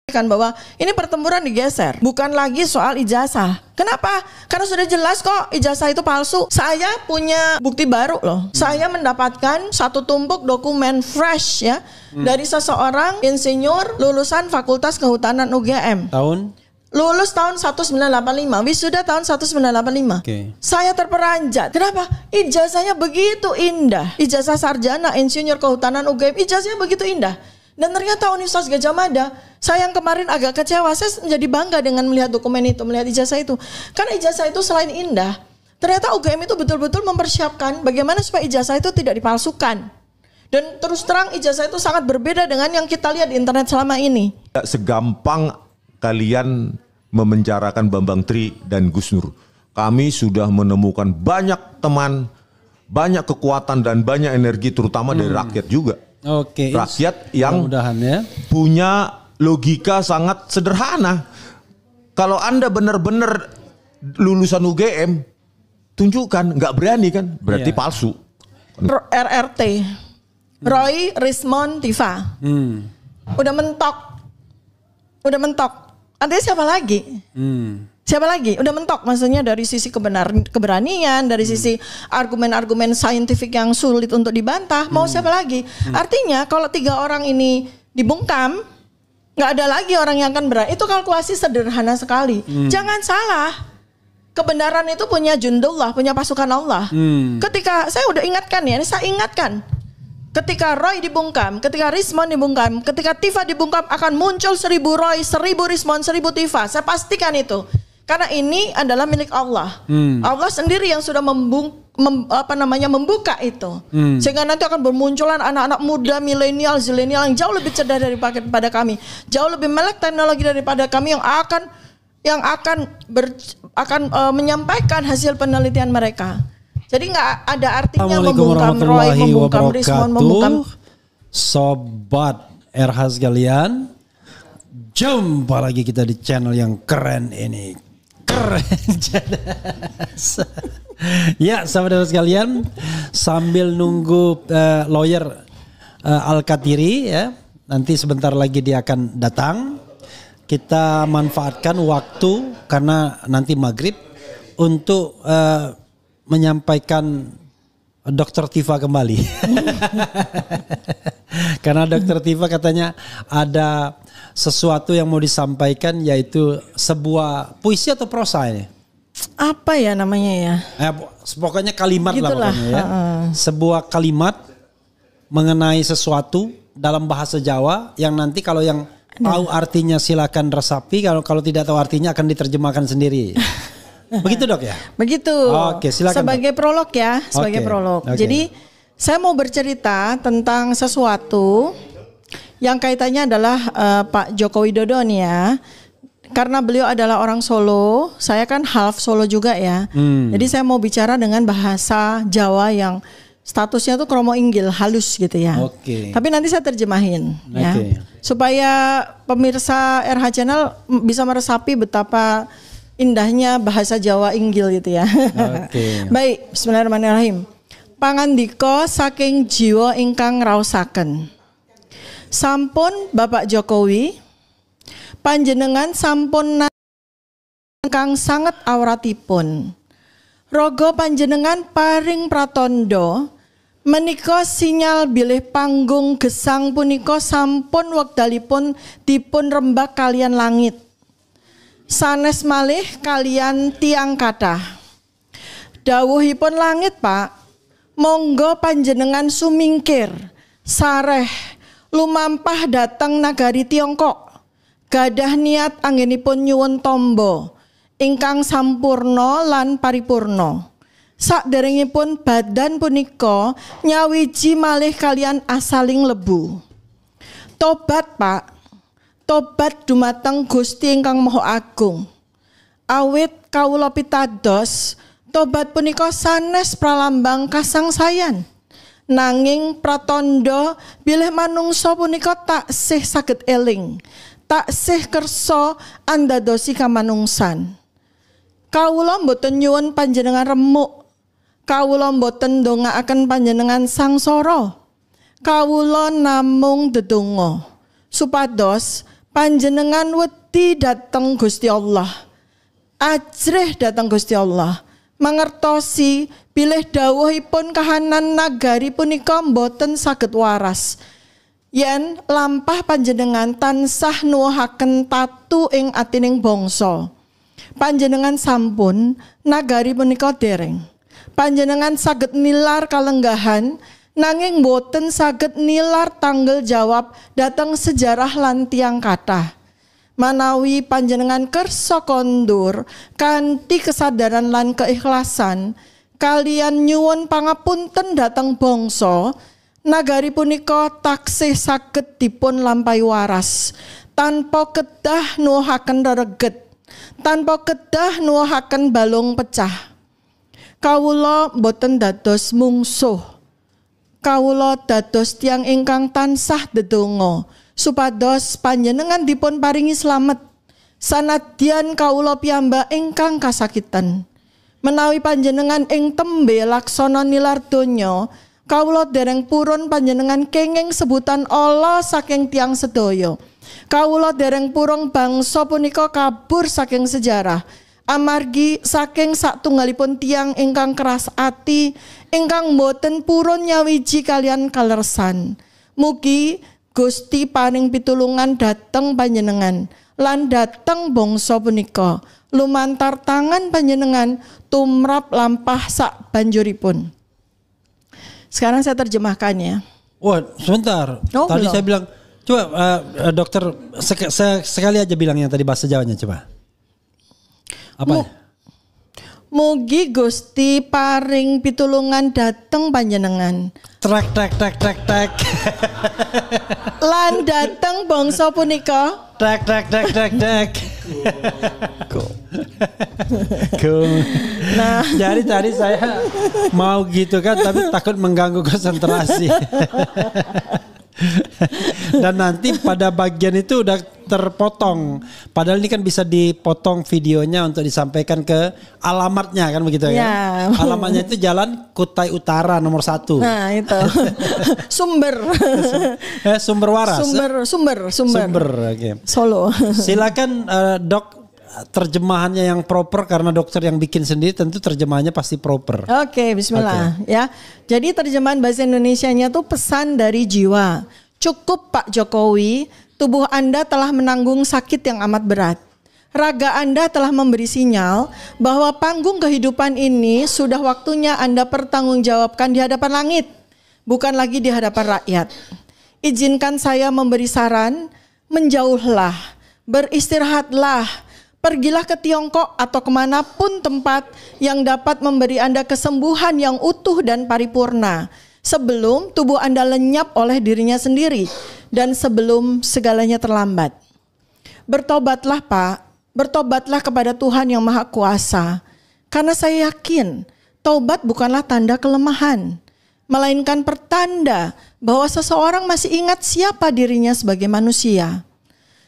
kan bahwa ini pertempuran digeser, bukan lagi soal ijazah. Kenapa? Karena sudah jelas kok ijazah itu palsu. Saya punya bukti baru loh. Saya mendapatkan satu tumpuk dokumen fresh ya dari seseorang insinyur lulusan Fakultas Kehutanan UGM. Lulus tahun 1985, wisuda tahun 1985. Saya terperanjat. Kenapa? Ijazahnya begitu indah. Ijazah sarjana insinyur kehutanan UGM, ijazahnya begitu indah. Dan ternyata Universitas Gadjah Mada, saya yang kemarin agak kecewa, saya menjadi bangga dengan melihat dokumen itu, melihat ijazah itu. Karena ijazah itu selain indah, ternyata UGM itu betul-betul mempersiapkan bagaimana supaya ijazah itu tidak dipalsukan. Dan terus terang ijazah itu sangat berbeda dengan yang kita lihat di internet selama ini. Segampang kalian memenjarakan Bambang Tri dan Gus Nur. Kami sudah menemukan banyak teman, banyak kekuatan dan banyak energi terutama dari rakyat juga. Oke, rakyat yang ya, punya logika sangat sederhana. Kalau Anda benar-benar lulusan UGM, tunjukkan. Nggak berani kan? Berarti palsu. RRT, Roy Rismond Tiva, udah mentok. Artinya siapa lagi? Siapa lagi? Udah mentok, maksudnya dari sisi keberanian, dari sisi argumen-argumen saintifik yang sulit untuk dibantah. Mau siapa lagi? Artinya kalau 3 orang ini dibungkam, nggak ada lagi orang yang akan berani. Itu kalkulasi sederhana sekali. Jangan salah. Kebenaran itu punya jundullah, punya pasukan Allah. Ketika saya udah ingatkan ya, ini saya ingatkan. Ketika Roy dibungkam, ketika Rismond dibungkam, ketika Tiva dibungkam akan muncul 1000 Roy, 1000 Rismond, 1000 Tiva. Saya pastikan itu. Karena ini adalah milik Allah. Allah sendiri yang sudah membuka itu. Sehingga nanti akan bermunculan anak-anak muda, milenial, zilenial yang jauh lebih cerdas daripada kami. Jauh lebih melek teknologi daripada kami yang akan menyampaikan hasil penelitian mereka. Jadi nggak ada artinya membungkam Roy, membungkam Rismond, membungkam. Sobat RH sekalian, jumpa lagi kita di channel yang keren ini. Ya, sahabat sekalian, sambil nunggu lawyer Al-Katiri ya, nanti sebentar lagi dia akan datang. Kita manfaatkan waktu karena nanti maghrib untuk menyampaikan Dr. Tiva kembali. Karena Dr. Tiva katanya ada sesuatu yang mau disampaikan, yaitu sebuah puisi atau prosa ini. Apa ya namanya ya? Pokoknya kalimat gitulah, lah pokoknya ya. Sebuah kalimat mengenai sesuatu dalam bahasa Jawa yang nanti kalau yang tahu artinya silakan resapi, kalau tidak tahu artinya akan diterjemahkan sendiri. Begitu dok ya? Begitu. Oke, silakan. Sebagai prolog ya, sebagai prolog. Jadi saya mau bercerita tentang sesuatu yang kaitannya adalah Pak Joko Widodo nih ya. Karena beliau adalah orang Solo, saya kan half Solo juga ya. Jadi saya mau bicara dengan bahasa Jawa yang statusnya tuh kromo inggil, halus gitu ya. Tapi nanti saya terjemahin ya. Supaya pemirsa RH Channel bisa meresapi betapa indahnya bahasa Jawa inggil gitu ya. Baik, bismillahirrahmanirrahim. Pangandika saking jiwa ingkang raosaken. Sampun Bapak Jokowi, panjenengan sampun ingkang sanget awratipun. Raga panjenengan paring pratandha menika sinyal bilih panggung gesang punika sampun wekdalipun dipun rembag kalian langit. Sanes malih kalian tiang kathah. Dawuhipun langit, Pak, monggo panjenengan sumingkir sareh lumampah dateng nagari Tiongkok. Gadah niat anggenipun nyuwun tombo ingkang sampurna lan paripurna. Saderengipun badan punika nyawiji malih kalian asaling lebu. Tobat, Pak. Tobat dumateng Gusti ingkang Maha Agung. Awit kawula pitados, tobat punika sanes pralambang kasangsayan. Nanging pratandha bilih manungsa punika taksih saged eling, taksih kersa andadosi kamanungsan. Kawula mboten nyuwun panjenengan remuk. Kawula mboten ndongaaken panjenengan sangsara. Kawula namung ndedonga supados Panjenengan wedi dateng Gusti Allah. Ajrih dateng Gusti Allah. Mangertosi bilih dawuhipun kahanan nagari punika boten saged waras. Yen lampah panjenengan tansah nuwuhaken tatu ing atining bangsa. Panjenengan sampun nagari punika dereng. Panjenengan saged nilar kalenggahan nanging boten saged nilar tanggal jawab dateng sejarah lan tiyang kathah. Manawi panjenengan kersa kondur kanthi kesadaran lan keikhlasan kalian nyuwun pangapunten dhateng bangsa, nagari punika taksih saged dipun lampahi waras tanpa kedah nuwuhaken rereget, tanpa kedah nuwuhaken balung pecah. Kawula boten dados mungsuh. Kawula dados tiyang ingkang tansah ndedonga supados panjenengan dipun paringi slamet. Sanadyan kawula piyambak ingkang kasakitan. Menawi panjenengan ing tembe laksana nilar donya, kawula dereng purun panjenengan kenging sebutan Allah saking tiyang sedaya. Kawula dereng purun bangsa punika kabur saking sejarah. Amargi saking satunggalipun tiyang ingkang keras ati, ingkang boten purun nyawiji kalian kaleresan. Mugi Gusti paring pitulungan dhateng panjenengan lan dhateng bangsa punika lumantar tangan panjenengan tumrap lampah sak banjuripun. Sekarang saya terjemahkan ya. Wah, sebentar. Oh, tadi belum. saya bilang, coba dokter sekali aja bilang yang tadi bahasa Jawanya coba. Apa? Mugi Gusti paring pitulungan dhateng panjenengan. Trek. Lan dhateng bangsa punika. Trek. Nah, jadi tadi saya mau gitu kan, tapi takut mengganggu konsentrasi. Dan nanti pada bagian itu udah terpotong. Padahal ini kan bisa dipotong videonya untuk disampaikan ke alamatnya kan begitu ya. Alamatnya itu Jalan Kutai Utara nomor 1. Nah itu sumber waras. Sumber. Okay. Solo. Silakan dok, terjemahannya yang proper karena dokter yang bikin sendiri tentu terjemahannya pasti proper. Oke, bismillah ya. Jadi terjemahan bahasa Indonesianya tuh pesan dari jiwa. Cukup Pak Jokowi, tubuh Anda telah menanggung sakit yang amat berat. Raga Anda telah memberi sinyal bahwa panggung kehidupan ini sudah waktunya Anda pertanggungjawabkan di hadapan langit, bukan lagi di hadapan rakyat. Izinkan saya memberi saran, menjauhlah, beristirahatlah, pergilah ke Tiongkok atau kemanapun tempat yang dapat memberi Anda kesembuhan yang utuh dan paripurna sebelum tubuh Anda lenyap oleh dirinya sendiri dan sebelum segalanya terlambat. Bertobatlah Pak, bertobatlah kepada Tuhan yang Maha Kuasa, karena saya yakin taubat bukanlah tanda kelemahan, melainkan pertanda bahwa seseorang masih ingat siapa dirinya sebagai manusia.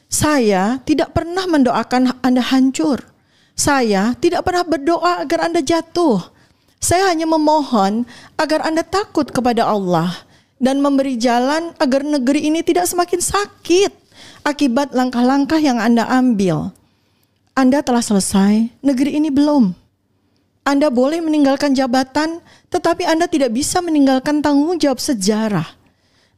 Saya tidak pernah mendoakan Anda hancur. Saya tidak pernah berdoa agar Anda jatuh. Saya hanya memohon agar Anda takut kepada Allah dan memberi jalan agar negeri ini tidak semakin sakit akibat langkah-langkah yang Anda ambil. Anda telah selesai, negeri ini belum. Anda boleh meninggalkan jabatan, tetapi Anda tidak bisa meninggalkan tanggung jawab sejarah.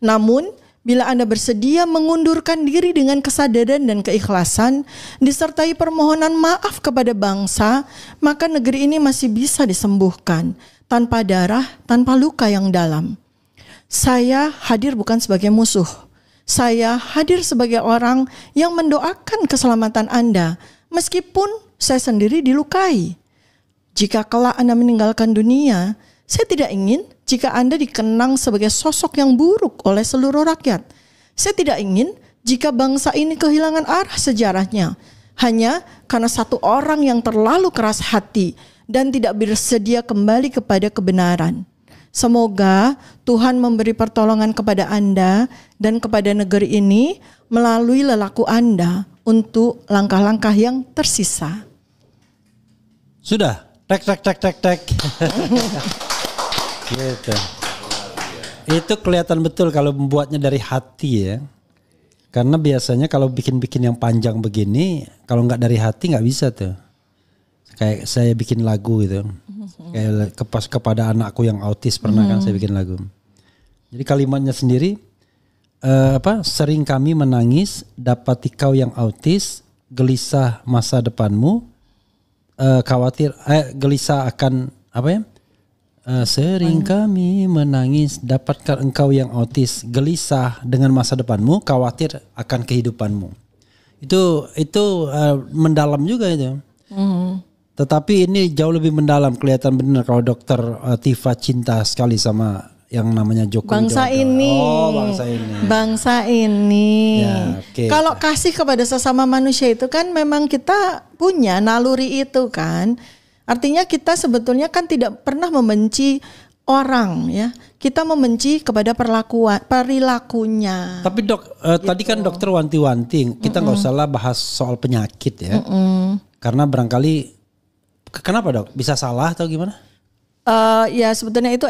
Namun, bila Anda bersedia mengundurkan diri dengan kesadaran dan keikhlasan, disertai permohonan maaf kepada bangsa, maka negeri ini masih bisa disembuhkan tanpa darah, tanpa luka yang dalam. Saya hadir bukan sebagai musuh. Saya hadir sebagai orang yang mendoakan keselamatan Anda, meskipun saya sendiri dilukai. Jika kelak Anda meninggalkan dunia, saya tidak ingin jika Anda dikenang sebagai sosok yang buruk oleh seluruh rakyat. Saya tidak ingin jika bangsa ini kehilangan arah sejarahnya hanya karena satu orang yang terlalu keras hati dan tidak bersedia kembali kepada kebenaran. Semoga Tuhan memberi pertolongan kepada Anda dan kepada negeri ini melalui lelaku Anda untuk langkah-langkah yang tersisa. Sudah, tek. Gitu. Itu kelihatan betul kalau membuatnya dari hati ya. Karena biasanya kalau bikin-bikin yang panjang begini, kalau nggak dari hati nggak bisa tuh. Kayak saya bikin lagu gitu. Kayak kepada anakku yang autis pernah kan saya bikin lagu. Jadi kalimatnya sendiri, sering kami menangis, dapati kau yang autis, gelisah masa depanmu, khawatir, gelisah akan apa ya? Sering kami menangis, dapatkan engkau yang autis, gelisah dengan masa depanmu, khawatir akan kehidupanmu. Itu mendalam juga itu. Tetapi ini jauh lebih mendalam, kelihatan benar kalau dokter Tifa cinta sekali sama yang namanya Joko bangsa Widodo. ini. Oh, bangsa ini. Bangsa ini. Ya, okay. Kalau kasih kepada sesama manusia itu kan memang kita punya naluri itu kan. Artinya kita sebetulnya kan tidak pernah membenci orang ya. Kita membenci kepada perilakunya. Tapi dok, tadi kan dokter wanti-wanti, kita nggak usah lah bahas soal penyakit ya. Karena barangkali, kenapa dok? Bisa salah atau gimana? Ya sebetulnya itu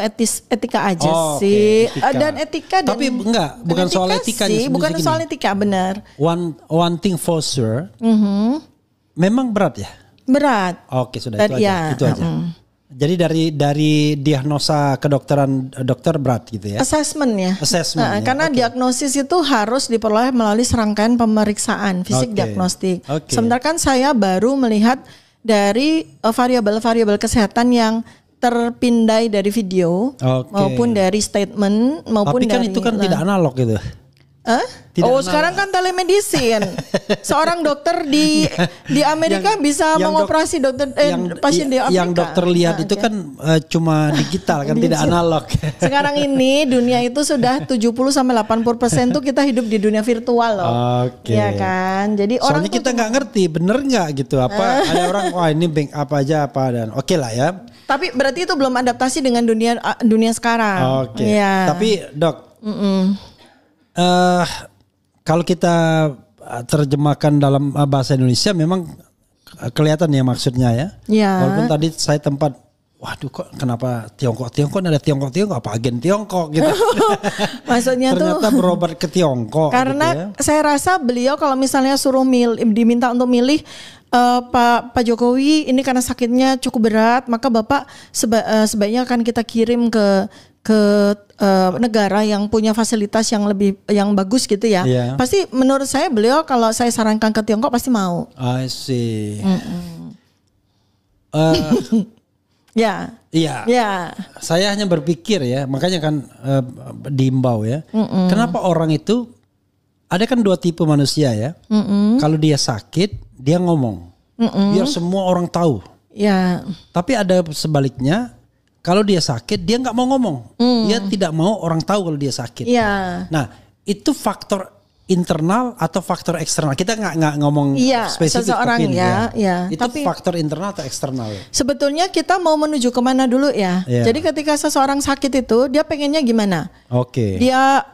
etika aja sih. Etika. Dan etika dan tapi enggak, bukan soal etika sih, bukan soal etika, benar. One thing for sure, memang berat ya. Berat. Oke, sudah itu aja. Itu aja. Jadi dari diagnosa kedokteran dokter berat gitu ya. Assessment ya. Assessment. Karena diagnosis itu harus diperoleh melalui serangkaian pemeriksaan fisik diagnostik. Sementara kan saya baru melihat dari variabel-variabel kesehatan yang terpindai dari video maupun dari statement maupun tapi kan dari itu kan tidak analog gitu. Sekarang kan telemedicine. Seorang dokter di Amerika bisa mengoperasi pasien di Afrika. Yang dokter lihat itu kan cuma digital kan, tidak analog. Sekarang ini dunia itu sudah 70-80% tuh kita hidup di dunia virtual loh. Iya kan. Jadi orang soalnya kita nggak ngerti bener nggak gitu apa. Ada orang wah ini bank apa aja apa dan oke lah ya. Tapi berarti itu belum adaptasi dengan dunia sekarang. Ya. Tapi dok. Kalau kita terjemahkan dalam bahasa Indonesia memang kelihatan ya maksudnya ya. Walaupun tadi saya tempat, waduh kok kenapa Tiongkok ada Tiongkok apa agen Tiongkok gitu. Maksudnya ternyata tuh berobat ke Tiongkok. Karena gitu ya. saya rasa beliau kalau misalnya suruh diminta untuk milih Pak Jokowi ini karena sakitnya cukup berat, maka Bapak sebaiknya akan kita kirim ke negara yang punya fasilitas yang bagus gitu ya. Pasti menurut saya beliau kalau saya sarankan ke Tiongkok pasti mau. I see. Ya. Saya hanya berpikir ya, makanya kan diimbau ya. Kenapa orang itu ada kan dua tipe manusia ya. Kalau dia sakit dia ngomong, biar semua orang tahu. Ya. Tapi ada sebaliknya. Kalau dia sakit, dia nggak mau ngomong. Dia tidak mau orang tahu kalau dia sakit. Nah, itu faktor internal atau faktor eksternal? Kita nggak ngomong spesifik. Seseorang Itu tapi, faktor internal atau eksternal? Sebetulnya kita mau menuju kemana dulu ya? Jadi ketika seseorang sakit itu, dia pengennya gimana? Dia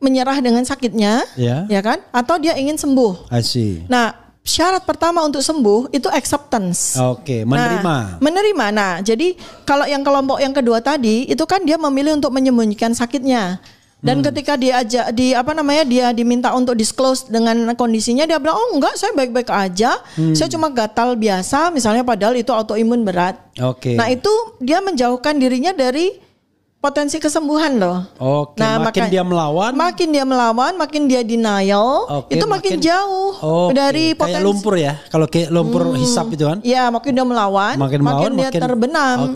menyerah dengan sakitnya, ya kan? Atau dia ingin sembuh? I see. Nah. Syarat pertama untuk sembuh itu acceptance. Menerima. Nah, jadi kalau yang kelompok yang kedua tadi itu kan dia memilih untuk menyembunyikan sakitnya. Dan ketika dia diminta untuk disclose dengan kondisinya, dia bilang, "Oh enggak, saya baik-baik aja. Saya cuma gatal biasa," misalnya padahal itu autoimun berat. Nah, itu dia menjauhkan dirinya dari potensi kesembuhan loh. Nah, makin dia melawan, makin dia denial, itu makin jauh dari potensi. Kayak lumpur ya, kalau kayak lumpur hisap itu kan? Ya, makin dia melawan, makin dia terbenam.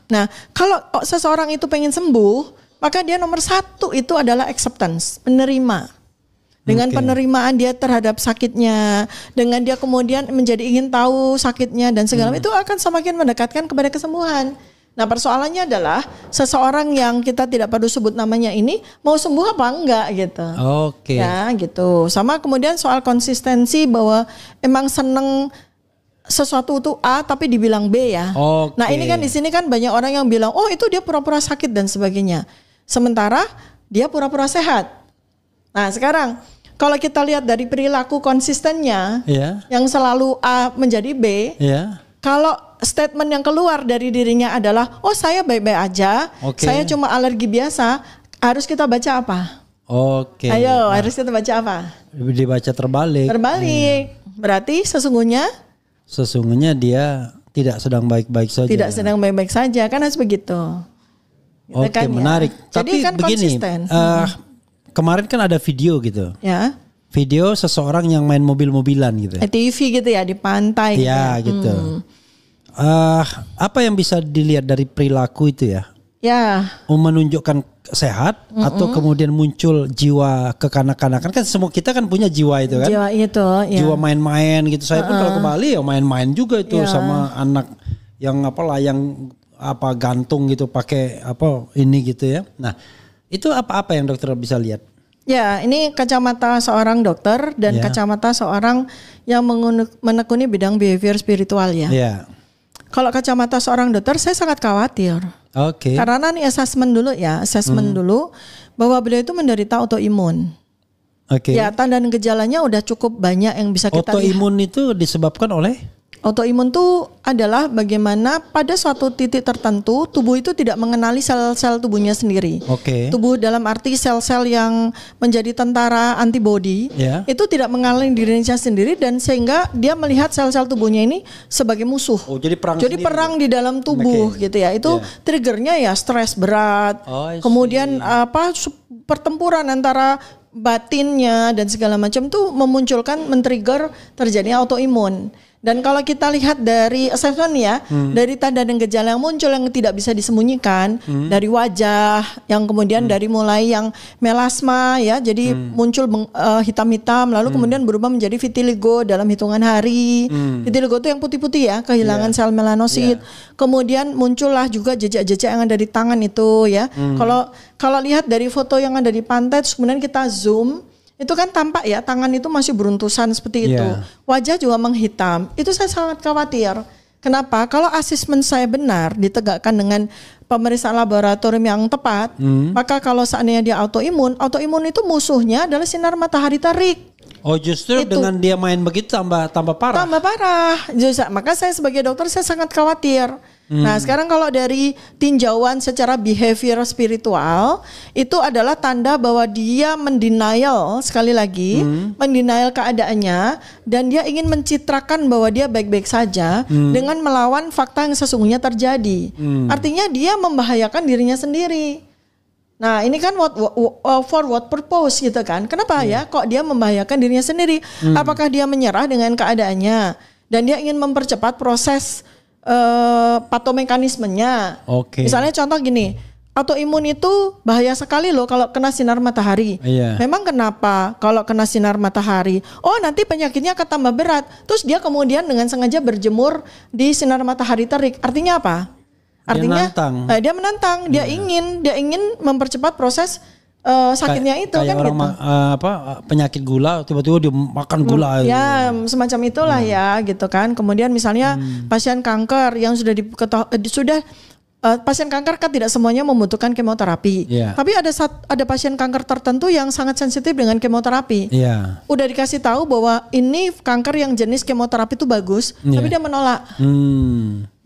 Nah, kalau seseorang itu pengen sembuh, maka dia nomor satu itu adalah acceptance, menerima. Dengan penerimaan dia terhadap sakitnya, dengan dia kemudian menjadi ingin tahu sakitnya dan segala itu akan semakin mendekatkan kepada kesembuhan. Nah, persoalannya adalah seseorang yang kita tidak perlu sebut namanya ini mau sembuh apa enggak gitu. Ya gitu. Sama kemudian soal konsistensi bahwa emang seneng sesuatu itu A tapi dibilang B ya. Nah, ini kan di sini kan banyak orang yang bilang, "Oh, itu dia pura-pura sakit dan sebagainya." Sementara dia pura-pura sehat. Nah, sekarang kalau kita lihat dari perilaku konsistennya yang selalu A menjadi B. Kalau statement yang keluar dari dirinya adalah, "Oh, saya baik-baik aja, saya cuma alergi biasa," harus kita baca apa? Oke. Ayo, harus kita baca apa? Dibaca terbalik. Terbalik. Berarti sesungguhnya dia tidak sedang baik-baik saja. Tidak sedang baik-baik saja, kan harus begitu. Gitu Oke, kan, menarik. Ya. Tapi jadi kan begini, kemarin kan ada video gitu. Ya. Video seseorang yang main mobil-mobilan gitu. TV gitu ya, di pantai. Ya gitu. Apa yang bisa dilihat dari perilaku itu ya? Ya. Menunjukkan sehat atau kemudian muncul jiwa kekanak-kanakan, kan semua kita kan punya jiwa itu kan. Jiwa itu, ya. Jiwa main-main gitu. Saya pun kalau ke Bali ya main-main juga itu sama anak yang layang gantung gitu pakai ini gitu ya. Nah, itu apa yang dokter bisa lihat? Ya, ini kacamata seorang dokter dan kacamata seorang yang menekuni bidang behavior spiritual ya. Yeah. Kalau kacamata seorang dokter, saya sangat khawatir. Oke. Karena nih assessment dulu bahwa beliau itu menderita autoimun. Oke. Ya, tanda dan gejalanya udah cukup banyak yang bisa kita lihat. Autoimun itu disebabkan oleh? Autoimun itu adalah bagaimana pada suatu titik tertentu tubuh itu tidak mengenali sel-sel tubuhnya sendiri. Oke. Tubuh dalam arti sel-sel yang menjadi tentara antibodi itu tidak mengenali dirinya sendiri dan sehingga dia melihat sel-sel tubuhnya ini sebagai musuh. Oh, jadi perang di dalam tubuh gitu ya. Itu triggernya ya stres berat. Kemudian pertempuran antara batinnya dan segala macam tuh men-trigger terjadinya autoimun. Dan kalau kita lihat dari assessment dari tanda dan gejala yang muncul yang tidak bisa disembunyikan, dari wajah yang kemudian dari mulai yang melasma ya, jadi muncul hitam-hitam, lalu kemudian berubah menjadi vitiligo dalam hitungan hari. Vitiligo itu yang putih-putih ya, kehilangan sel melanosit. Kemudian muncullah juga jejak-jejak yang ada di tangan itu ya. Kalau lihat dari foto yang ada di pantai, terus kemudian kita zoom, itu kan tampak ya tangan itu masih beruntusan seperti itu. Wajah juga menghitam. Itu saya sangat khawatir. Kenapa? Kalau asesmen saya benar ditegakkan dengan pemeriksaan laboratorium yang tepat, maka kalau seandainya dia autoimun itu musuhnya adalah sinar matahari terik. Oh, justru itu. Dengan dia main begitu tambah parah. Tambah parah. Maka saya sebagai dokter saya sangat khawatir. Nah, sekarang kalau dari tinjauan secara behavior spiritual itu adalah tanda bahwa dia mendenial, sekali lagi mendenial keadaannya dan dia ingin mencitrakan bahwa dia baik-baik saja dengan melawan fakta yang sesungguhnya terjadi. Artinya dia membahayakan dirinya sendiri. Nah, ini kan for what purpose gitu kan. Kenapa ya kok dia membahayakan dirinya sendiri? Apakah dia menyerah dengan keadaannya dan dia ingin mempercepat proses patomekanismenya. Misalnya contoh gini, autoimun itu bahaya sekali loh kalau kena sinar matahari. Memang kenapa kalau kena sinar matahari? Oh, nanti penyakitnya akan tambah berat. Terus dia kemudian dengan sengaja berjemur di sinar matahari terik. Artinya apa? Artinya dia menantang, dia ingin mempercepat proses sakitnya itu kayak kan orang gitu. Penyakit gula tiba-tiba dia makan gula. Ya, semacam itulah ya gitu kan. Kemudian misalnya pasien kanker yang sudah pasien kanker kan tidak semuanya membutuhkan kemoterapi. Tapi ada pasien kanker tertentu yang sangat sensitif dengan kemoterapi. Udah dikasih tahu bahwa ini kanker yang jenis kemoterapi itu bagus, tapi dia menolak.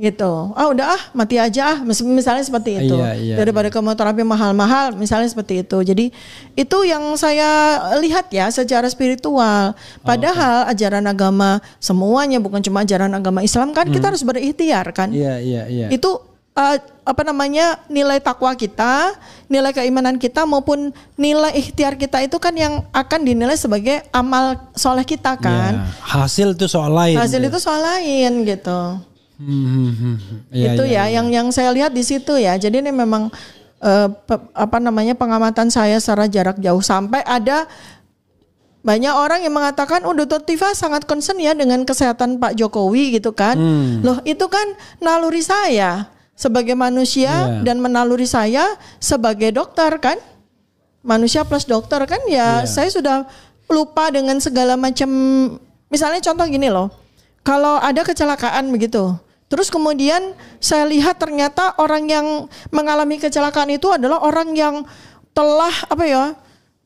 Gitu. Mati aja misalnya seperti itu. Daripada kemoterapi mahal-mahal misalnya seperti itu. Jadi itu yang saya lihat ya secara spiritual. Padahal ajaran agama semuanya, bukan cuma ajaran agama Islam kan, kita harus berikhtiar kan. Itu nilai takwa kita, nilai keimanan kita maupun nilai ikhtiar kita itu kan yang akan dinilai sebagai amal soleh kita kan. Hasil itu soal lain. Itu soal lain gitu. Itu yang saya lihat di situ ya. Jadi ini memang pengamatan saya secara jarak jauh, sampai ada banyak orang yang mengatakan Dr. Tifa sangat concern ya dengan kesehatan Pak Jokowi gitu kan. Loh, itu kan naluri saya sebagai manusia dan menaluri saya sebagai dokter kan. Manusia plus dokter kan ya. Saya sudah lupa dengan segala macam. Misalnya contoh gini loh. Kalau ada kecelakaan begitu, terus kemudian saya lihat ternyata orang yang mengalami kecelakaan itu adalah orang yang telah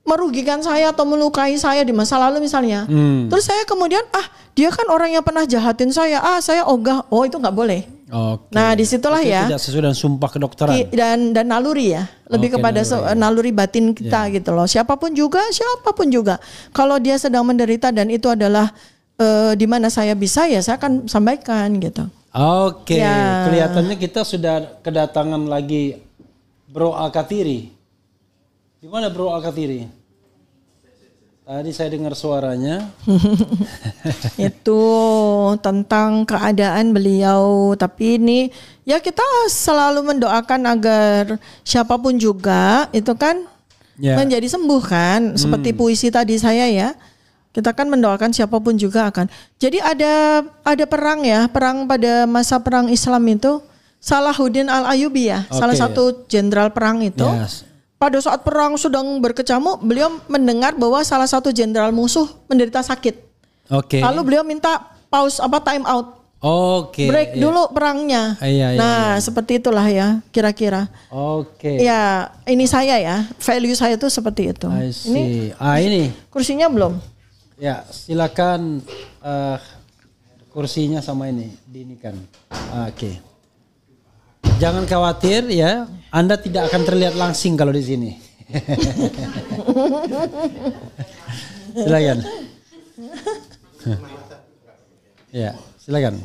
merugikan saya atau melukai saya di masa lalu misalnya. Terus saya kemudian dia kan orang yang pernah jahatin saya. Saya ogah. Oh, itu nggak boleh. Oke. Nah, disitulah itu ya. tidak sesuai dengan sumpah kedokteran. Dan naluri ya, lebih Oke, kepada naluri batin kita gitu loh. Siapapun juga, kalau dia sedang menderita dan itu adalah di mana saya bisa ya saya akan sampaikan gitu. Oke, Ya. kelihatannya kita sudah kedatangan lagi Bro Alkatiri. Di mana Bro Alkatiri? Tadi saya dengar suaranya. Itu tentang keadaan beliau. Tapi ini ya kita selalu mendoakan agar siapapun juga itu kan menjadi sembuh kan. Seperti puisi tadi saya ya. Kita kan mendoakan siapapun juga akan. Jadi ada perang ya. Perang pada masa perang Islam itu. Salahuddin Al-Ayyubi ya. Salah satu jenderal perang itu. Yes. Pada saat perang sedang berkecamuk, beliau mendengar bahwa salah satu jenderal musuh menderita sakit. Oke. Lalu beliau minta pause time out. Oke. Break dulu perangnya. Nah, seperti itulah ya kira-kira. Oke. Ya, ini saya ya. Value saya itu seperti itu. I see. Ini Ini. kursinya belum? Ya, silakan kursinya sama ini diinikan. Oke. Jangan khawatir ya, Anda tidak akan terlihat langsing kalau di sini. Silakan. Ya, silakan.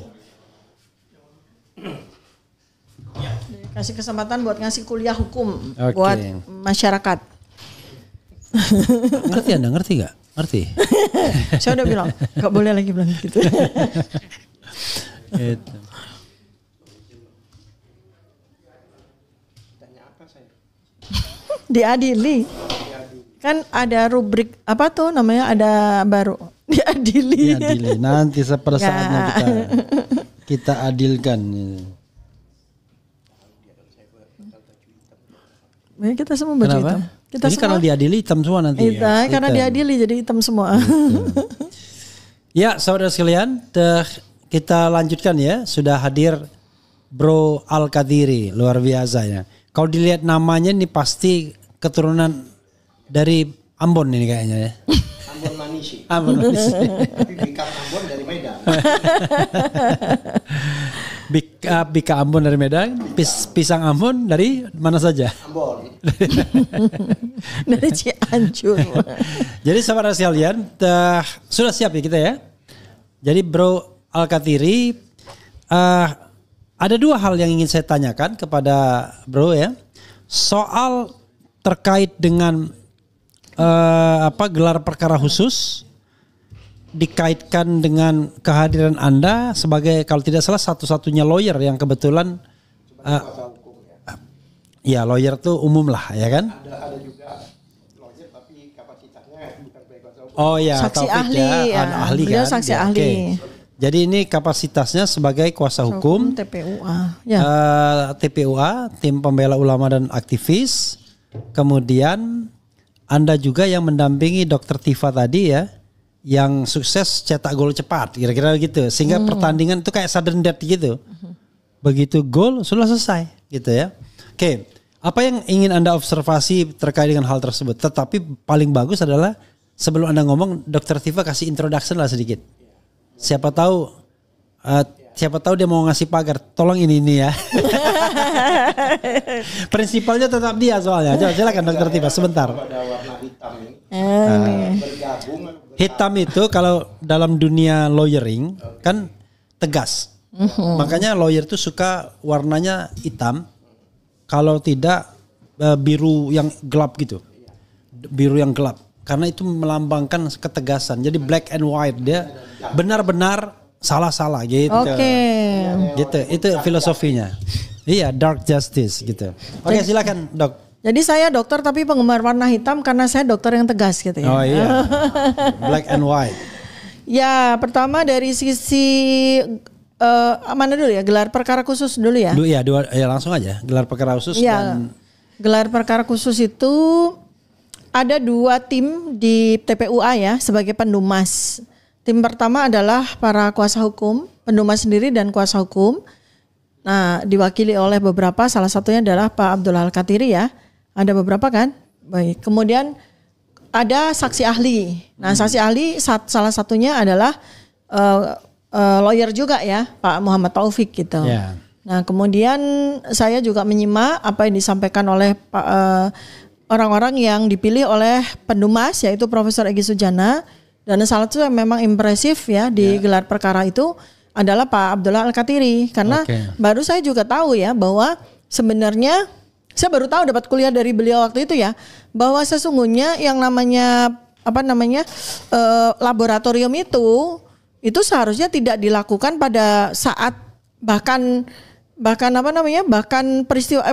Kasih kesempatan buat ngasih kuliah hukum Oke. buat masyarakat. Ngerti Anda? Ngerti gak? Ngerti? Saya udah bilang, gak boleh lagi bilang gitu. Gitu. Diadili. Kan ada rubrik apa tuh namanya, ada baru. Diadili. Diadili. Nanti pada saatnya kita adilkan. Ya, kita semua baju Kenapa? hitam. Kita ini semua, karena diadili hitam semua nanti. karena Hitam. diadili jadi hitam semua. Ya, saudara sekalian, kita lanjutkan ya. Sudah hadir Bro Alkatiri, luar biasa ya. Kalau dilihat namanya ini pasti keturunan dari Ambon ini kayaknya ya. Ambon Manisi. Ambon Manisi. Tapi Bika Ambon dari Medan. Bika Ambon dari Medan, pisang Ambon dari mana saja? Ambon. Dari Cianjur. Jadi saudara sekalian, sudah siap ya kita ya. Jadi Bro Alkatiri, ada dua hal yang ingin saya tanyakan kepada Bro ya. Soal terkait dengan gelar perkara khusus dikaitkan dengan kehadiran Anda sebagai kalau tidak salah satu-satunya lawyer yang kebetulan ya lawyer tuh umum lah ya kan? Ada juga lawyer tapi kapasitasnya bukan sebagai kuasa hukum. Oh ya, Saksi Taufik ahli, ya. ahli Beliau kan? saksi Ya, ahli. oke. Jadi ini kapasitasnya sebagai kuasa hukum TPUA. Ya. TPUA, Tim Pembela Ulama dan Aktivis. Kemudian Anda juga yang mendampingi Dr. Tifa tadi ya, yang sukses cetak gol cepat, kira-kira gitu. Sehingga pertandingan itu kayak sudden death gitu. Begitu gol sudah selesai gitu ya. Oke, apa yang ingin Anda observasi terkait dengan hal tersebut? Tetapi paling bagus adalah sebelum Anda ngomong, Dr. Tifa kasih introduction lah sedikit. Siapa tahu dia mau ngasih pagar, tolong ini ya. Prinsipalnya tetap dia soalnya. Coba silakan Dr. Tifa sebentar. Pada warna hitam ini bergabung. Hitam itu kalau dalam dunia lawyering kan tegas. Makanya lawyer tuh suka warnanya hitam. Kalau tidak biru yang gelap gitu. Biru yang gelap. Karena itu melambangkan ketegasan. Jadi black and white, dia benar-benar salah-salah gitu. Oke. Gitu. Itu filosofinya. Iya, dark justice gitu. Oke, silakan, Dok. Jadi saya dokter tapi penggemar warna hitam karena saya dokter yang tegas gitu ya. Oh iya. Black and white. Ya, pertama dari sisi mana dulu ya? Gelar perkara khusus dulu ya. Langsung aja. Gelar perkara khusus Ya, dan gelar perkara khusus itu ada 2 tim di TPUA ya sebagai pendumas. Tim pertama adalah para kuasa hukum, pendumas sendiri dan kuasa hukum. Nah, diwakili oleh beberapa, salah satunya adalah Pak Abdul Alkatiri ya. Ada beberapa kan? Baik. Kemudian ada saksi ahli. Nah, saksi ahli salah satunya adalah lawyer juga ya, Pak Muhammad Taufik gitu. Ya. Nah, kemudian saya juga menyimak apa yang disampaikan oleh orang-orang yang dipilih oleh Pendumas, yaitu Profesor Egy Sujana. Dan salah satu yang memang impresif ya di gelar perkara itu adalah Pak Abdullah Al-Katiri. Karena baru saya juga tahu ya bahwa sebenarnya saya baru tahu dapat kuliah dari beliau waktu itu ya, bahwa sesungguhnya yang namanya laboratorium itu seharusnya tidak dilakukan pada saat bahkan peristiwa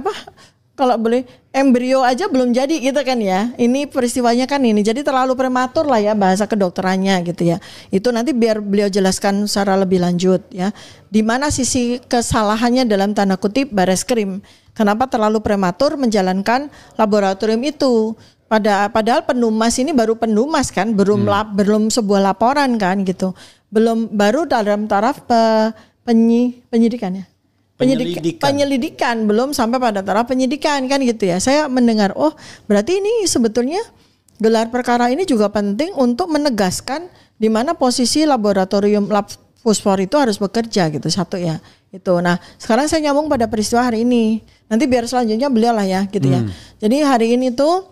kalau boleh embrio aja belum jadi gitu kan ya. Ini peristiwanya kan ini. Jadi terlalu prematur lah ya bahasa kedokterannya gitu ya. Itu nanti biar beliau jelaskan secara lebih lanjut ya. Di mana sisi kesalahannya dalam tanda kutip Bareskrim. Kenapa terlalu prematur menjalankan laboratorium itu? Padahal Pendumas ini baru Pendumas kan, belum sebuah laporan kan gitu. Baru dalam taraf penyidikan ya. Penyelidikan belum sampai pada taraf penyidikan kan gitu ya. Saya mendengar berarti ini sebetulnya gelar perkara ini juga penting untuk menegaskan di mana posisi laboratorium lab Puspor itu harus bekerja gitu, satu ya. Itu. Nah, sekarang saya nyambung pada peristiwa hari ini. Nanti biar selanjutnya beliau lah ya gitu ya. Jadi hari ini tuh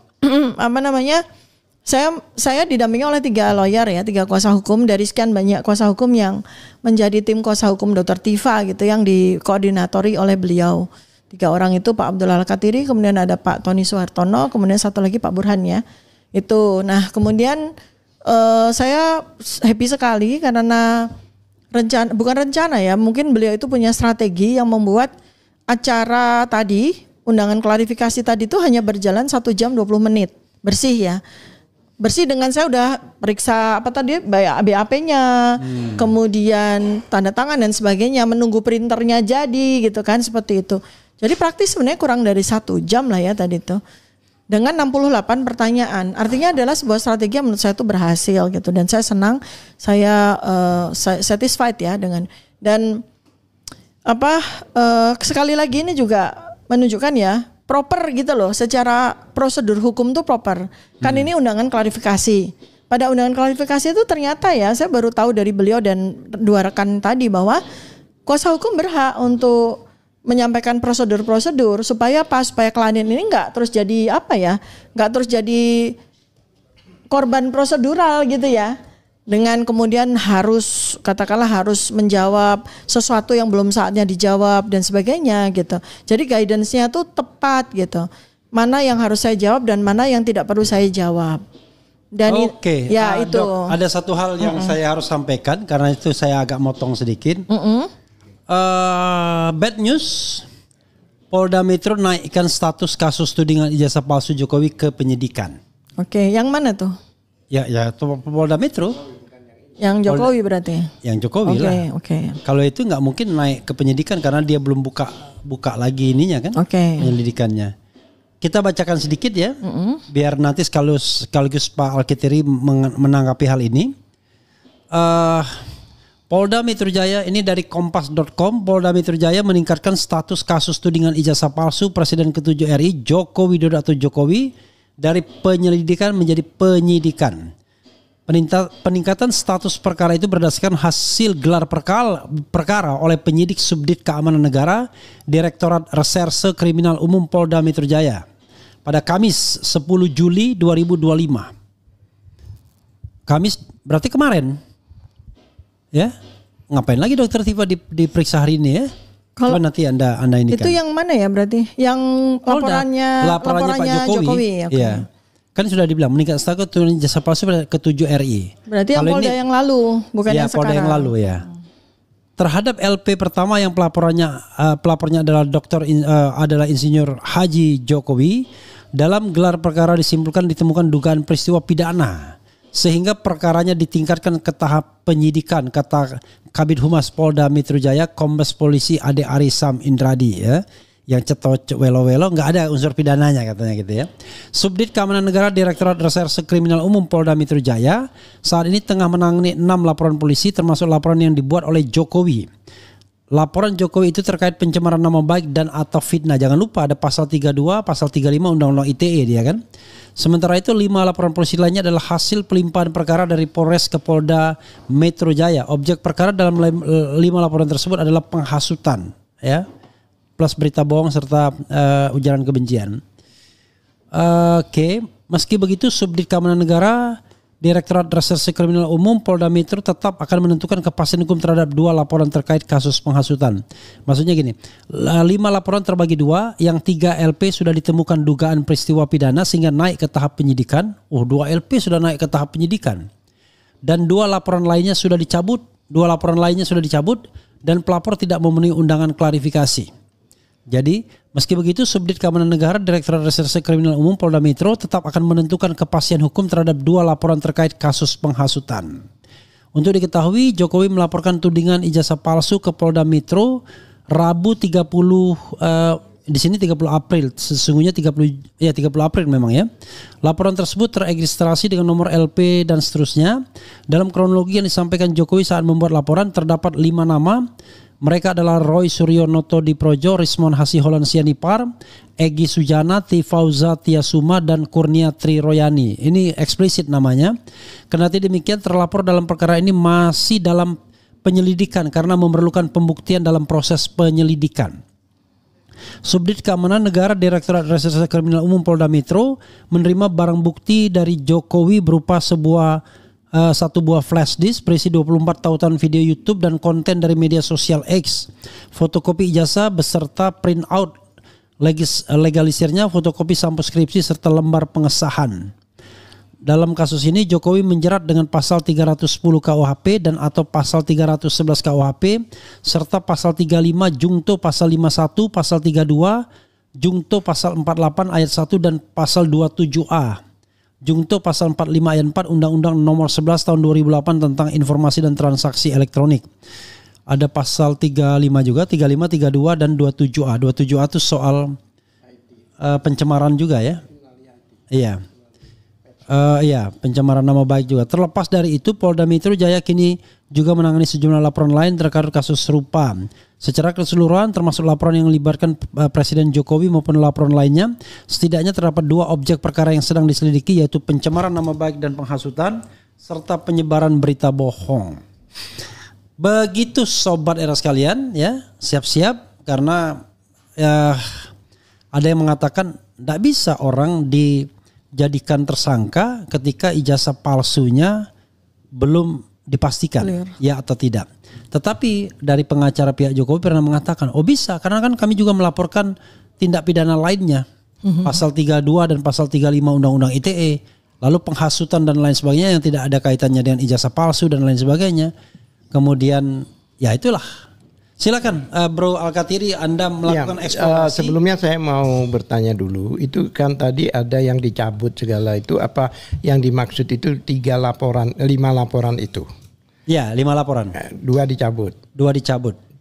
saya didampingi oleh 3 lawyer ya, 3 kuasa hukum dari sekian banyak kuasa hukum yang menjadi tim kuasa hukum Dr. Tifa gitu yang dikoordinatori oleh beliau. 3 orang itu Pak Abdullah Al-Katiri, kemudian ada Pak Tony Suhartono, kemudian satu lagi Pak Burhan ya. Itu. Nah, kemudian saya happy sekali karena bukan rencana ya, mungkin beliau itu punya strategi yang membuat acara tadi, undangan klarifikasi tadi itu hanya berjalan 1 jam 20 menit. Bersih ya. Bersih dengan saya udah periksa BAP-nya, kemudian tanda tangan dan sebagainya, menunggu printernya jadi gitu kan, seperti itu. Jadi praktis sebenarnya kurang dari 1 jam lah ya tadi itu. Dengan 68 pertanyaan. Artinya adalah sebuah strategi yang menurut saya itu berhasil gitu. Dan saya senang, saya satisfied ya dengan. Dan sekali lagi ini juga menunjukkan ya, proper gitu loh, secara prosedur hukum tuh proper. Kan ini undangan klarifikasi. Pada undangan klarifikasi itu ternyata ya, saya baru tahu dari beliau dan 2 rekan tadi bahwa kuasa hukum berhak untuk menyampaikan prosedur-prosedur supaya klien ini nggak terus jadi nggak terus jadi korban prosedural gitu ya. Dengan kemudian harus menjawab sesuatu yang belum saatnya dijawab dan sebagainya gitu. Jadi guidance-nya tuh tepat gitu. Mana yang harus saya jawab dan mana yang tidak perlu saya jawab. Dan itu. Dok, ada satu hal yang saya harus sampaikan karena itu saya agak motong sedikit. Bad news. Polda Metro naikkan status kasus tudingan ijazah palsu Jokowi ke penyidikan. Oke, yang mana tuh? Ya Polda Metro. Yang Jokowi berarti? Yang Jokowi lah. Oke. Kalau itu nggak mungkin naik ke penyidikan karena dia belum buka lagi ininya kan, penyelidikannya. Kita bacakan sedikit ya, biar nanti sekaligus Pak Al-Katiri menanggapi hal ini. Polda Metro Jaya, ini dari kompas.com, Polda Metro Jaya meningkatkan status kasus tudingan ijazah palsu Presiden ke-7 RI Joko Widodo atau Jokowi dari penyelidikan menjadi penyidikan. Peningkatan status perkara itu berdasarkan hasil gelar perkara oleh penyidik Subdit Keamanan Negara Direktorat Reserse Kriminal Umum Polda Metro Jaya pada Kamis 10 Juli 2025. Kamis berarti kemarin. Ya. Ngapain lagi Dokter Tifa diperiksa hari ini ya? Kalau nanti Anda ini itu yang mana ya berarti? Yang laporannya Pak Jokowi. Iya. Kan sudah dibilang meningkat status tudingan ijazah palsu ke-7 RI. Berarti yang Polda yang lalu, bukan yang sekarang. Polda yang lalu ya. Terhadap LP pertama yang pelapornya adalah Insinyur Haji Jokowi, dalam gelar perkara ditemukan dugaan peristiwa pidana sehingga perkaranya ditingkatkan ke tahap penyidikan, kata Kabid Humas Polda Metro Jaya Kombes Polisi Ade Arisam Indradi ya. Yang cetok welo-welo nggak ada unsur pidananya katanya gitu ya. Subdit Keamanan Negara Direktorat Reserse Kriminal Umum Polda Metro Jaya saat ini tengah menangani 6 laporan polisi termasuk laporan yang dibuat oleh Jokowi. Laporan Jokowi itu terkait pencemaran nama baik dan atau fitnah. Jangan lupa ada pasal 32, pasal 35 Undang-Undang ITE dia kan. Sementara itu 5 laporan polisi lainnya adalah hasil pelimpahan perkara dari Polres ke Polda Metro Jaya. Objek perkara dalam 5 laporan tersebut adalah penghasutan ya. plus berita bohong serta ujaran kebencian. Oke, meski begitu Subdit Keamanan Negara Direktorat Reserse Kriminal Umum Polda Metro tetap akan menentukan kepastian hukum terhadap 2 laporan terkait kasus penghasutan. Maksudnya gini, 5 laporan terbagi 2, yang 3 LP sudah ditemukan dugaan peristiwa pidana sehingga naik ke tahap penyidikan. 2 LP sudah naik ke tahap penyidikan. Dan 2 laporan lainnya sudah dicabut, dan pelapor tidak memenuhi undangan klarifikasi. Jadi, meski begitu, Subdit Keamanan Negara Direktorat Reserse Kriminal Umum Polda Metro tetap akan menentukan kepastian hukum terhadap 2 laporan terkait kasus penghasutan. Untuk diketahui, Jokowi melaporkan tudingan ijazah palsu ke Polda Metro Rabu 30 April. Sesungguhnya 30 April memang ya. Laporan tersebut teregistrasi dengan nomor LP dan seterusnya. Dalam kronologi yang disampaikan Jokowi saat membuat laporan terdapat 5 nama. Mereka adalah Roy Suryo Noto Diprojo, Rismon Hasiholan Sianipar, Egy Sujana, Tifauza Tiasuma, dan Kurnia Tri Royani. Ini eksplisit namanya. Kendati demikian, terlapor dalam perkara ini masih dalam penyelidikan karena memerlukan pembuktian dalam proses penyelidikan. Subdit Keamanan Negara Direktorat Reserse Kriminal Umum Polda Metro menerima barang bukti dari Jokowi berupa satu buah flash disk berisi 24 tautan video YouTube dan konten dari media sosial X, fotokopi ijazah beserta print out legalisirnya, fotokopi sampul skripsi serta lembar pengesahan. Dalam kasus ini Jokowi menjerat dengan pasal 310 KUHP dan atau pasal 311 KUHP serta pasal 35 Jungto pasal 51, pasal 32 Jungto pasal 48 ayat 1 dan pasal 27A. Jungto pasal 45 ayat 4 Undang-Undang Nomor 11 Tahun 2008 tentang Informasi dan Transaksi Elektronik. Ada pasal 35 juga, 35, 32 dan 27A. 27A itu soal pencemaran juga ya. Iya. Iya, pencemaran nama baik juga. Terlepas dari itu, Polda Metro Jaya kini juga menangani sejumlah laporan lain terkait kasus serupa. Secara keseluruhan, termasuk laporan yang melibatkan Presiden Jokowi maupun laporan lainnya, setidaknya terdapat 2 objek perkara yang sedang diselidiki, yaitu pencemaran nama baik dan penghasutan, serta penyebaran berita bohong. Begitu Sobat Era sekalian, ya, siap-siap karena ada yang mengatakan tidak bisa orang dijadikan tersangka ketika ijazah palsunya belum dipastikan clear, ya atau tidak. Tetapi dari pengacara pihak Jokowi pernah mengatakan, bisa karena kan kami juga melaporkan tindak pidana lainnya, pasal 32 dan pasal 35 Undang-Undang ITE, lalu penghasutan dan lain sebagainya yang tidak ada kaitannya dengan ijazah palsu dan lain sebagainya. Kemudian ya itulah. Silakan Bro Alkatiri, Anda melakukan eksplorasi. Sebelumnya saya mau bertanya dulu, itu kan tadi ada yang dicabut segala itu, apa yang dimaksud itu 5 laporan itu? Ya, 5 laporan. 2 dicabut.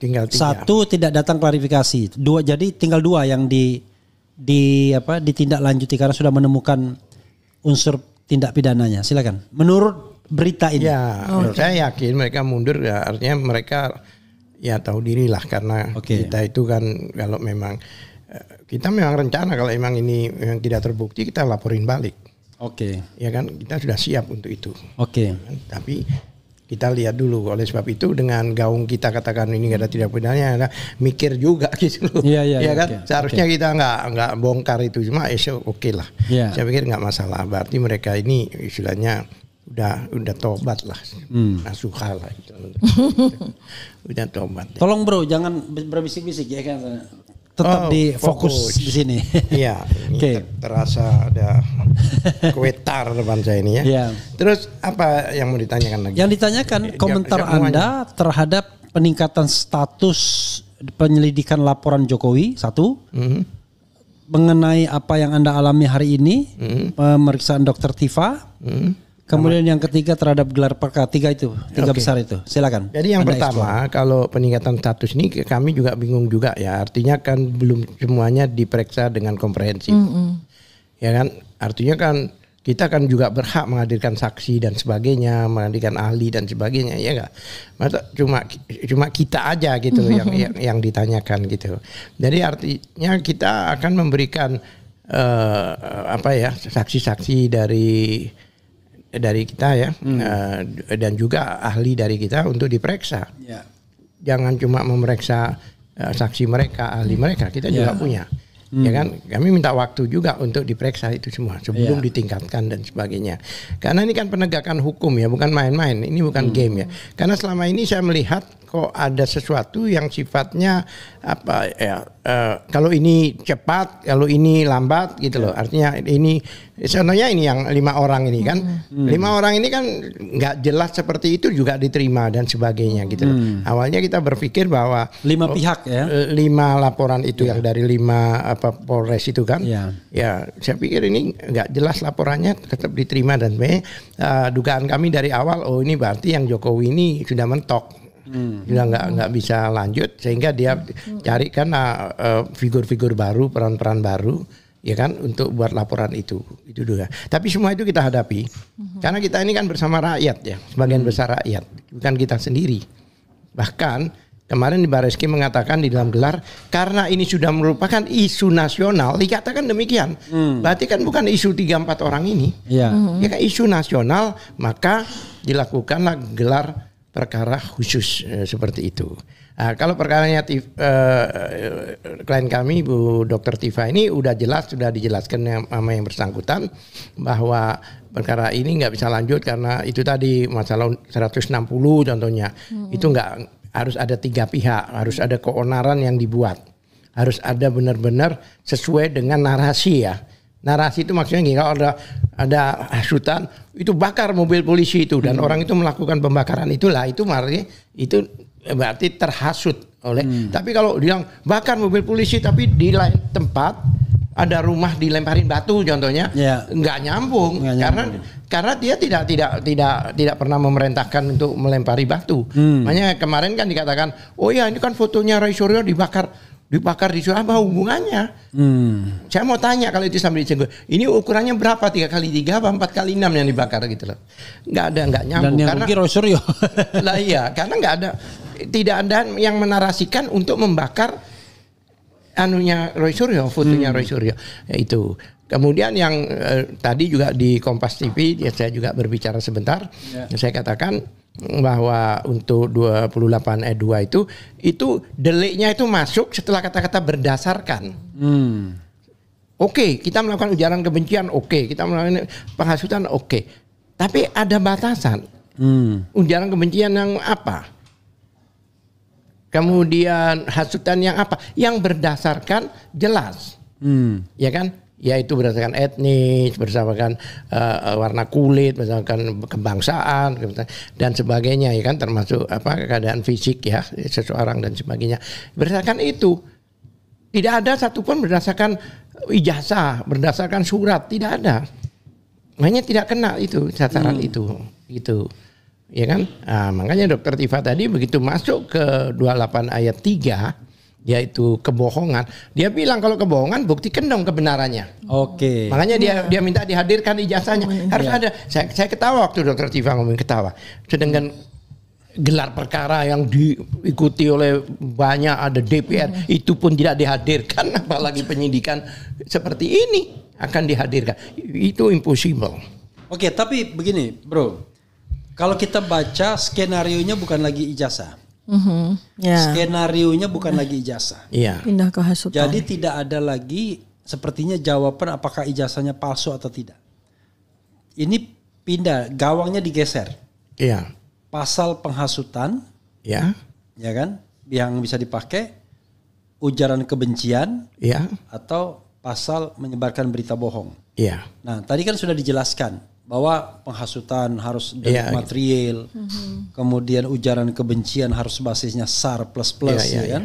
Tinggal 3. 1 tidak datang klarifikasi. 2, jadi tinggal 2 yang ditindaklanjuti karena sudah menemukan unsur tindak pidananya. Silakan. Menurut berita ini. Ya, saya yakin mereka mundur ya, artinya mereka ya tahu diri lah karena kita itu kan kalau memang kita memang rencana kalau memang ini memang tidak terbukti kita laporin balik. Ya kan kita sudah siap untuk itu. Tapi kita lihat dulu, oleh sebab itu dengan gaung kita katakan ini nggak ada tidak pidana, mikir juga gitu loh. Ya kan seharusnya kita nggak bongkar itu, cuma oke lah. Saya pikir nggak masalah. Berarti mereka ini istilahnya udah tobat lah, nasuha lah gitu. Udah tobat. Tolong Bro, jangan berbisik-bisik ya kan. Tetap di fokus di sini. Iya. Terasa ada kwetar depan saya ini ya. Terus apa yang mau ditanyakan lagi? Yang ditanyakan komentar Anda terhadap peningkatan status penyelidikan laporan Jokowi 1. Mengenai apa yang Anda alami hari ini, pemeriksaan Dr. Tifa. Kemudian yang ketiga terhadap gelar perkara, 3 itu, 3 besar itu. Silakan. Jadi yang pertama, kalau peningkatan status ini kami juga bingung juga ya. Artinya kan belum semuanya diperiksa dengan komprehensif. Ya kan? Artinya kan kita kan juga berhak menghadirkan saksi dan sebagainya, menghadirkan ahli dan sebagainya, ya enggak? Masa cuma kita aja gitu yang ditanyakan gitu. Jadi artinya kita akan memberikan saksi-saksi dari kita ya, dan juga ahli dari kita untuk diperiksa. Jangan cuma memeriksa saksi mereka, ahli mereka, kita juga punya. Ya kan, kami minta waktu juga untuk diperiksa itu semua sebelum ditingkatkan dan sebagainya. Karena ini kan penegakan hukum ya, bukan main-main. Ini bukan game ya. Karena selama ini saya melihat kok ada sesuatu yang sifatnya apa ya? Kalau ini cepat, kalau ini lambat gitu loh. Artinya ini sebenarnya ini yang 5 orang ini kan, 5 orang ini kan nggak jelas seperti itu juga diterima dan sebagainya gitu loh. Awalnya kita berpikir bahwa 5 pihak ya, 5 laporan itu yang dari 5 Polres itu kan, ya saya pikir ini nggak jelas laporannya tetap diterima dan dugaan kami dari awal, oh ini berarti yang Jokowi ini sudah mentok. Sudah nggak bisa lanjut sehingga dia carikan figur-figur baru, peran-peran baru ya kan untuk buat laporan itu juga. Tapi semua itu kita hadapi karena kita ini kan bersama rakyat ya, sebagian besar rakyat, bukan kita sendiri. Bahkan kemarin di Bareskrim mengatakan di dalam gelar karena ini sudah merupakan isu nasional, dikatakan demikian. Berarti kan bukan isu 3-4 orang ini. Ya kan isu nasional, maka dilakukanlah gelar perkara khusus seperti itu. Nah, kalau perkaranya klien kami Bu Dr. Tifa ini sudah dijelaskan sama yang bersangkutan bahwa perkara ini nggak bisa lanjut karena itu tadi masalah 160 contohnya. Itu nggak harus ada 3 pihak, harus ada keonaran yang dibuat. Harus ada benar-benar sesuai dengan narasi ya. Narasi itu maksudnya gini, kalau ada hasutan itu bakar mobil polisi itu dan orang itu melakukan pembakaran itulah itu berarti terhasut oleh. Tapi kalau bilang bakar mobil polisi tapi di lain tempat ada rumah dilemparin batu contohnya, nggak nyambung. Karena dia tidak pernah memerintahkan untuk melempari batu. Makanya kemarin kan dikatakan, oh ya ini kan fotonya Roy Suryo dibakar di Surabaya, hubungannya. Saya mau tanya kalau itu sambil dicenggut, ini ukurannya berapa, 3x3 apa 4x6 yang dibakar gitu loh. Nggak nyambung. Dan yang karena Roy Suryo. Lah iya, karena tidak ada yang menarasikan untuk membakar Roy Suryo, fotonya Roy Suryo. Ya, itu. Kemudian yang tadi juga di Kompas TV ya, saya juga berbicara sebentar. Saya katakan bahwa untuk 28 ayat 2 itu deliknya itu masuk setelah kata-kata berdasarkan. Oke, kita melakukan ujaran kebencian, oke, kita melakukan penghasutan, oke. Tapi ada batasan. Ujaran kebencian yang apa? Kemudian hasutan yang apa? Yang berdasarkan jelas. Ya kan? Yaitu berdasarkan etnis, berdasarkan warna kulit, berdasarkan kebangsaan dan sebagainya, ya kan, termasuk keadaan fisik ya seseorang dan sebagainya. Berdasarkan itu tidak ada satupun berdasarkan ijazah, berdasarkan surat, tidak ada. Makanya tidak kena itu sasaran itu, ya kan? Nah, makanya Dr. Tifa tadi begitu masuk ke 28 ayat 3. Yaitu kebohongan. Dia bilang kalau kebohongan buktikan dong kebenarannya. Oke. Makanya dia minta dihadirkan ijazahnya. Harus ada. Saya ketawa waktu Dr. Tifa ngomong, ketawa. Sedangkan gelar perkara yang diikuti oleh banyak, ada DPR, itu pun tidak dihadirkan, apalagi penyidikan seperti ini akan dihadirkan. Itu impossible. Oke, tapi begini, Bro. Kalau kita baca skenarionya bukan lagi ijazah. Skenarionya bukan lagi ijazah. Pindah ke hasutan. Jadi tidak ada lagi sepertinya jawaban apakah ijazahnya palsu atau tidak. Ini pindah, gawangnya digeser. Pasal penghasutan, ya kan, yang bisa dipakai ujaran kebencian, atau pasal menyebarkan berita bohong. Nah, tadi kan sudah dijelaskan bahwa penghasutan harus delik material, kemudian ujaran kebencian harus basisnya SAR ++, ya kan?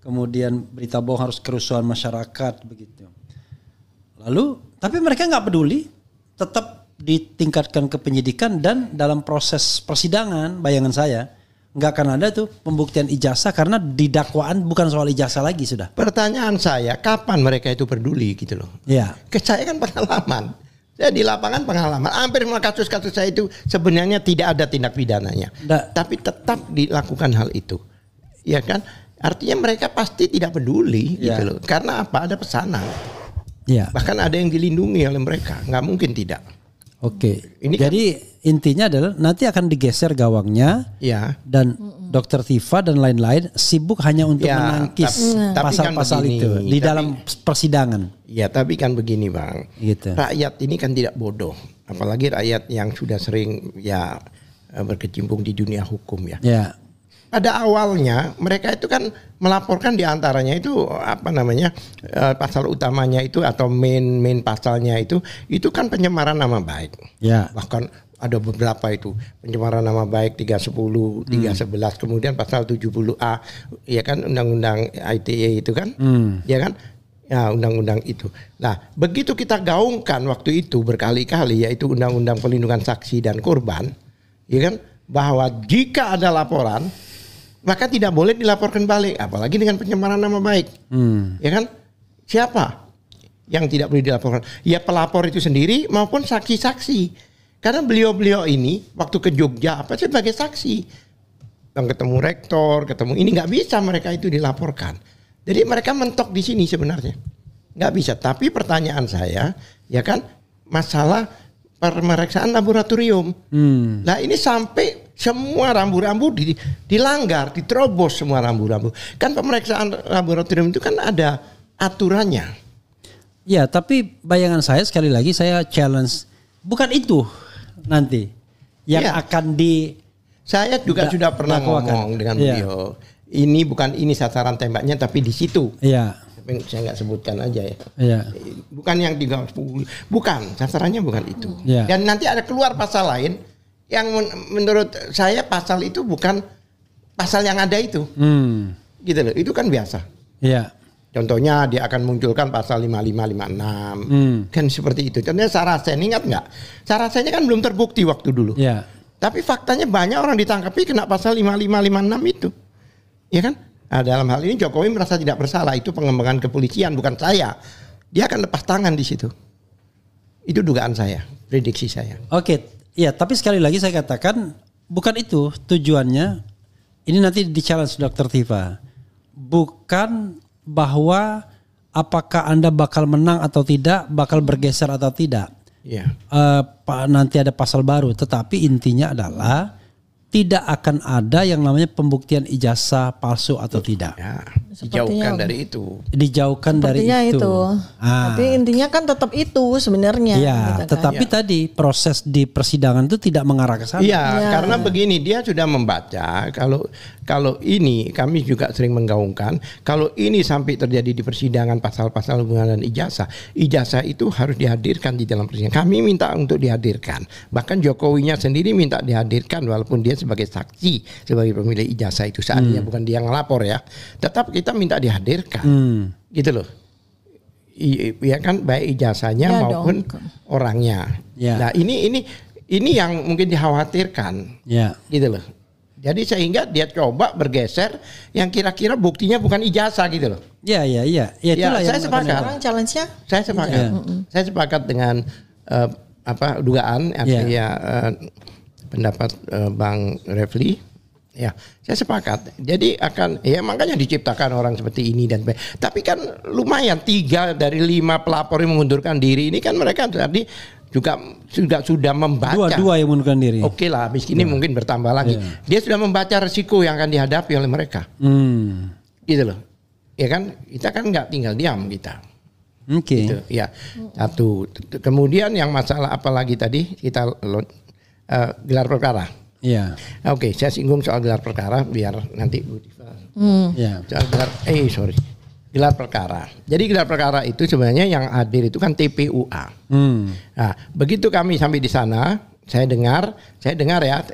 Kemudian berita bohong harus kerusuhan masyarakat begitu. Lalu, tapi mereka nggak peduli, tetap ditingkatkan ke penyidikan dan dalam proses persidangan, bayangan saya nggak akan ada tuh pembuktian ijazah karena di dakwaan bukan soal ijazah lagi sudah. Pertanyaan saya, kapan mereka itu peduli gitu loh? Saya kan pengalaman. Saya di lapangan pengalaman, hampir semua kasus-kasus saya itu sebenarnya tidak ada tindak pidananya, tapi tetap dilakukan hal itu, ya kan? Artinya mereka pasti tidak peduli, gitu loh. Karena apa? Ada pesanan, bahkan ada yang dilindungi oleh mereka, nggak mungkin tidak. Oke. Jadi intinya adalah nanti akan digeser gawangnya. Ya. Dan Dr. Tifa dan lain-lain sibuk hanya untuk menangkis pasal-pasal kan itu di dalam persidangan. Ya, tapi kan begini Bang. Gitu. Rakyat ini kan tidak bodoh. Apalagi rakyat yang sudah sering berkecimpung di dunia hukum ya. Ya. Pada awalnya mereka itu kan melaporkan diantaranya itu pasal utamanya itu atau main pasalnya itu kan pencemaran nama baik. Ya. Bahkan ada beberapa itu pencemaran nama baik 310, 311, kemudian pasal 70A ya kan undang-undang ITE itu kan, ya kan? Ya, undang-undang itu. Nah, begitu kita gaungkan waktu itu berkali-kali yaitu undang-undang pelindungan saksi dan korban, ya kan? Bahwa jika ada laporan maka tidak boleh dilaporkan balik, apalagi dengan pencemaran nama baik. Ya kan? Siapa yang tidak boleh dilaporkan? Ya pelapor itu sendiri maupun saksi-saksi. Karena beliau-beliau ini waktu ke Jogja sebagai saksi. Yang ketemu rektor, ketemu ini nggak bisa mereka itu dilaporkan. Jadi mereka mentok di sini sebenarnya. Nggak bisa. Tapi pertanyaan saya, ya kan, masalah pemeriksaan laboratorium. Nah ini sampai semua rambu-rambu dilanggar, diterobos semua rambu-rambu. Kan pemeriksaan laboratorium itu kan ada aturannya. Ya, tapi bayangan saya sekali lagi saya challenge, bukan itu nanti yang akan Saya juga sudah pernah ngomong dengan beliau. Ini bukan ini sasaran tembaknya, tapi di situ. Iya. Saya nggak sebutkan aja ya. Iya. Bukan yang 30, bukan sasarannya bukan itu. Iya. Dan nanti ada keluar pasal lain yang menurut saya pasal itu bukan pasal yang ada itu. Gitu loh. Itu kan biasa. Iya. Contohnya dia akan munculkan pasal 55, 56. Kan seperti itu. Contohnya Sarasen, ingat nggak? Sarasennya kan belum terbukti waktu dulu. Iya. Tapi faktanya banyak orang ditangkapi kena pasal 55, 56 itu. Ya kan? Nah, dalam hal ini Jokowi merasa tidak bersalah. Itu pengembangan kepolisian, bukan saya. Dia akan lepas tangan di situ. Itu dugaan saya, prediksi saya. Oke. Ya, tapi sekali lagi saya katakan bukan itu tujuannya. Ini nanti di-challenge Dr. Tifa. Bukan bahwa apakah Anda bakal menang atau tidak, bakal bergeser atau tidak. Iya. Nanti ada pasal baru, tetapi intinya adalah tidak akan ada yang namanya pembuktian ijazah palsu atau tidak. Ya, dijauhkan dari itu. Dijauhkan dari itu. Tapi intinya kan tetap itu sebenarnya. Iya, gitu kan. tetapi tadi proses di persidangan itu tidak mengarah ke sana. Iya, karena begini, dia sudah membaca kalau ini kami juga sering menggaungkan, kalau ini sampai terjadi di persidangan pasal-pasal hubungan dan ijazah itu harus dihadirkan di dalam persidangan. Kami minta untuk dihadirkan. Bahkan Jokowinya sendiri minta dihadirkan walaupun dia sebagai saksi, sebagai pemilik ijazah itu saatnya bukan dia ngelapor ya. Tetap kita minta dihadirkan. Gitu loh. Iya kan, baik ijazahnya maupun orangnya. Ya. Nah, ini yang mungkin dikhawatirkan. Ya. Gitu loh. Jadi sehingga dia coba bergeser yang kira-kira buktinya bukan ijazah gitu loh. Iya. Ya, itulah saya yang sepakat. Sekarang challenge-nya? Saya sepakat. Saya sepakat dengan dugaan pendapat Bang Refli. Ya, saya sepakat. Jadi makanya diciptakan orang seperti ini dan tapi kan lumayan 3 dari 5 pelapor yang mengundurkan diri ini kan mereka tadi juga sudah membaca. Dua yang mengundurkan diri. Oke lah, habis ini mungkin bertambah lagi. Dia sudah membaca resiko yang akan dihadapi oleh mereka. Gitu loh. Ya kan, kita kan nggak tinggal diam kita. Oke. Gitu, ya. Satu. Kemudian yang masalah apa lagi tadi kita gelar perkara. Iya. Oke, saya singgung soal gelar perkara biar nanti Bu Tifa. Iya. Soal gelar perkara. Jadi gelar perkara itu sebenarnya yang hadir itu kan TPUA. Nah, begitu kami sampai di sana, saya dengar ya,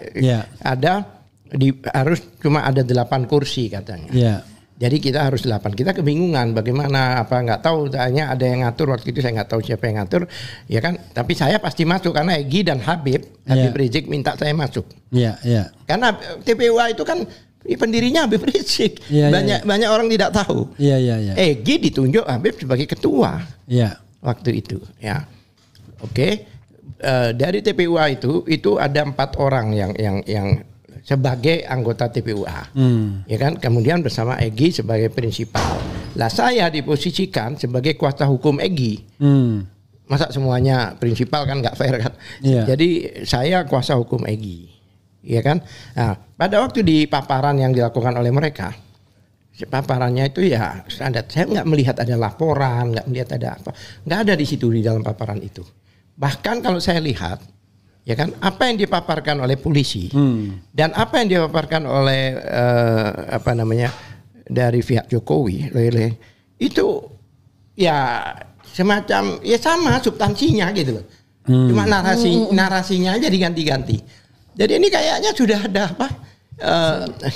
harus cuma ada 8 kursi katanya. Iya. Jadi kita harus 8. Kita kebingungan bagaimana, nggak tahu, tanya ada yang ngatur waktu itu, saya nggak tahu siapa yang ngatur, ya kan. Tapi saya pasti masuk karena Egy dan Habib Rizik minta saya masuk. Iya. Karena TPUA itu kan pendirinya Habib Rizik. Banyak orang tidak tahu. Iya. Egy ditunjuk Habib sebagai ketua. Iya. Waktu itu, ya. Oke. Dari TPUA itu ada 4 orang yang sebagai anggota TPUA, ya kan, kemudian bersama Egy sebagai prinsipal. Lah saya diposisikan sebagai kuasa hukum Egy, masa semuanya prinsipal kan nggak fair kan. Jadi saya kuasa hukum Egy, ya kan. Nah, pada waktu di paparan yang dilakukan oleh mereka, paparannya itu ya standar. Saya nggak melihat ada laporan, nggak melihat ada apa, nggak ada di situ di dalam paparan itu. Bahkan kalau saya lihat, ya kan, apa yang dipaparkan oleh polisi dan apa yang dipaparkan oleh dari pihak Jokowi, itu ya semacam ya sama substansinya gitu loh. Cuma narasinya aja diganti-ganti. Jadi ini kayaknya sudah ada apa?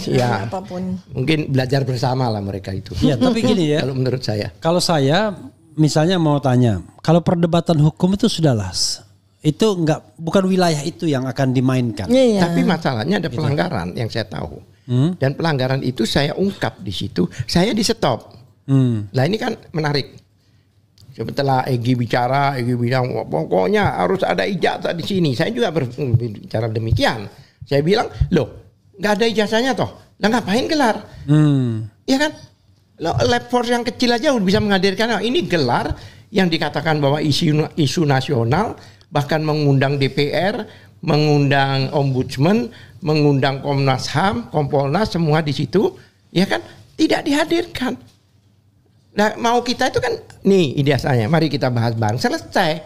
Ya apapun. Mungkin belajar bersama lah mereka itu. Ya, tapi gini ya. Kalau menurut saya. Kalau saya misalnya mau tanya, kalau perdebatan hukum itu sudahlah, itu bukan wilayah itu yang akan dimainkan. Tapi masalahnya ada pelanggaran yang saya tahu. Dan pelanggaran itu saya ungkap di situ, saya di stop. Nah ini kan menarik. Setelah Egy bilang pokoknya harus ada ijazah di sini. Saya juga berbicara demikian. Saya bilang, loh, nggak ada ijazahnya toh. Lah ngapain gelar? Ya kan? Lab force yang kecil aja udah bisa menghadirkan. Nah, ini gelar yang dikatakan bahwa isu nasional, bahkan mengundang DPR, mengundang ombudsman, mengundang Komnas HAM, Kompolnas, semua di situ, ya kan? Tidak dihadirkan. Nah, mau kita itu kan, nih ijazahnya, mari kita bahas bareng, selesai.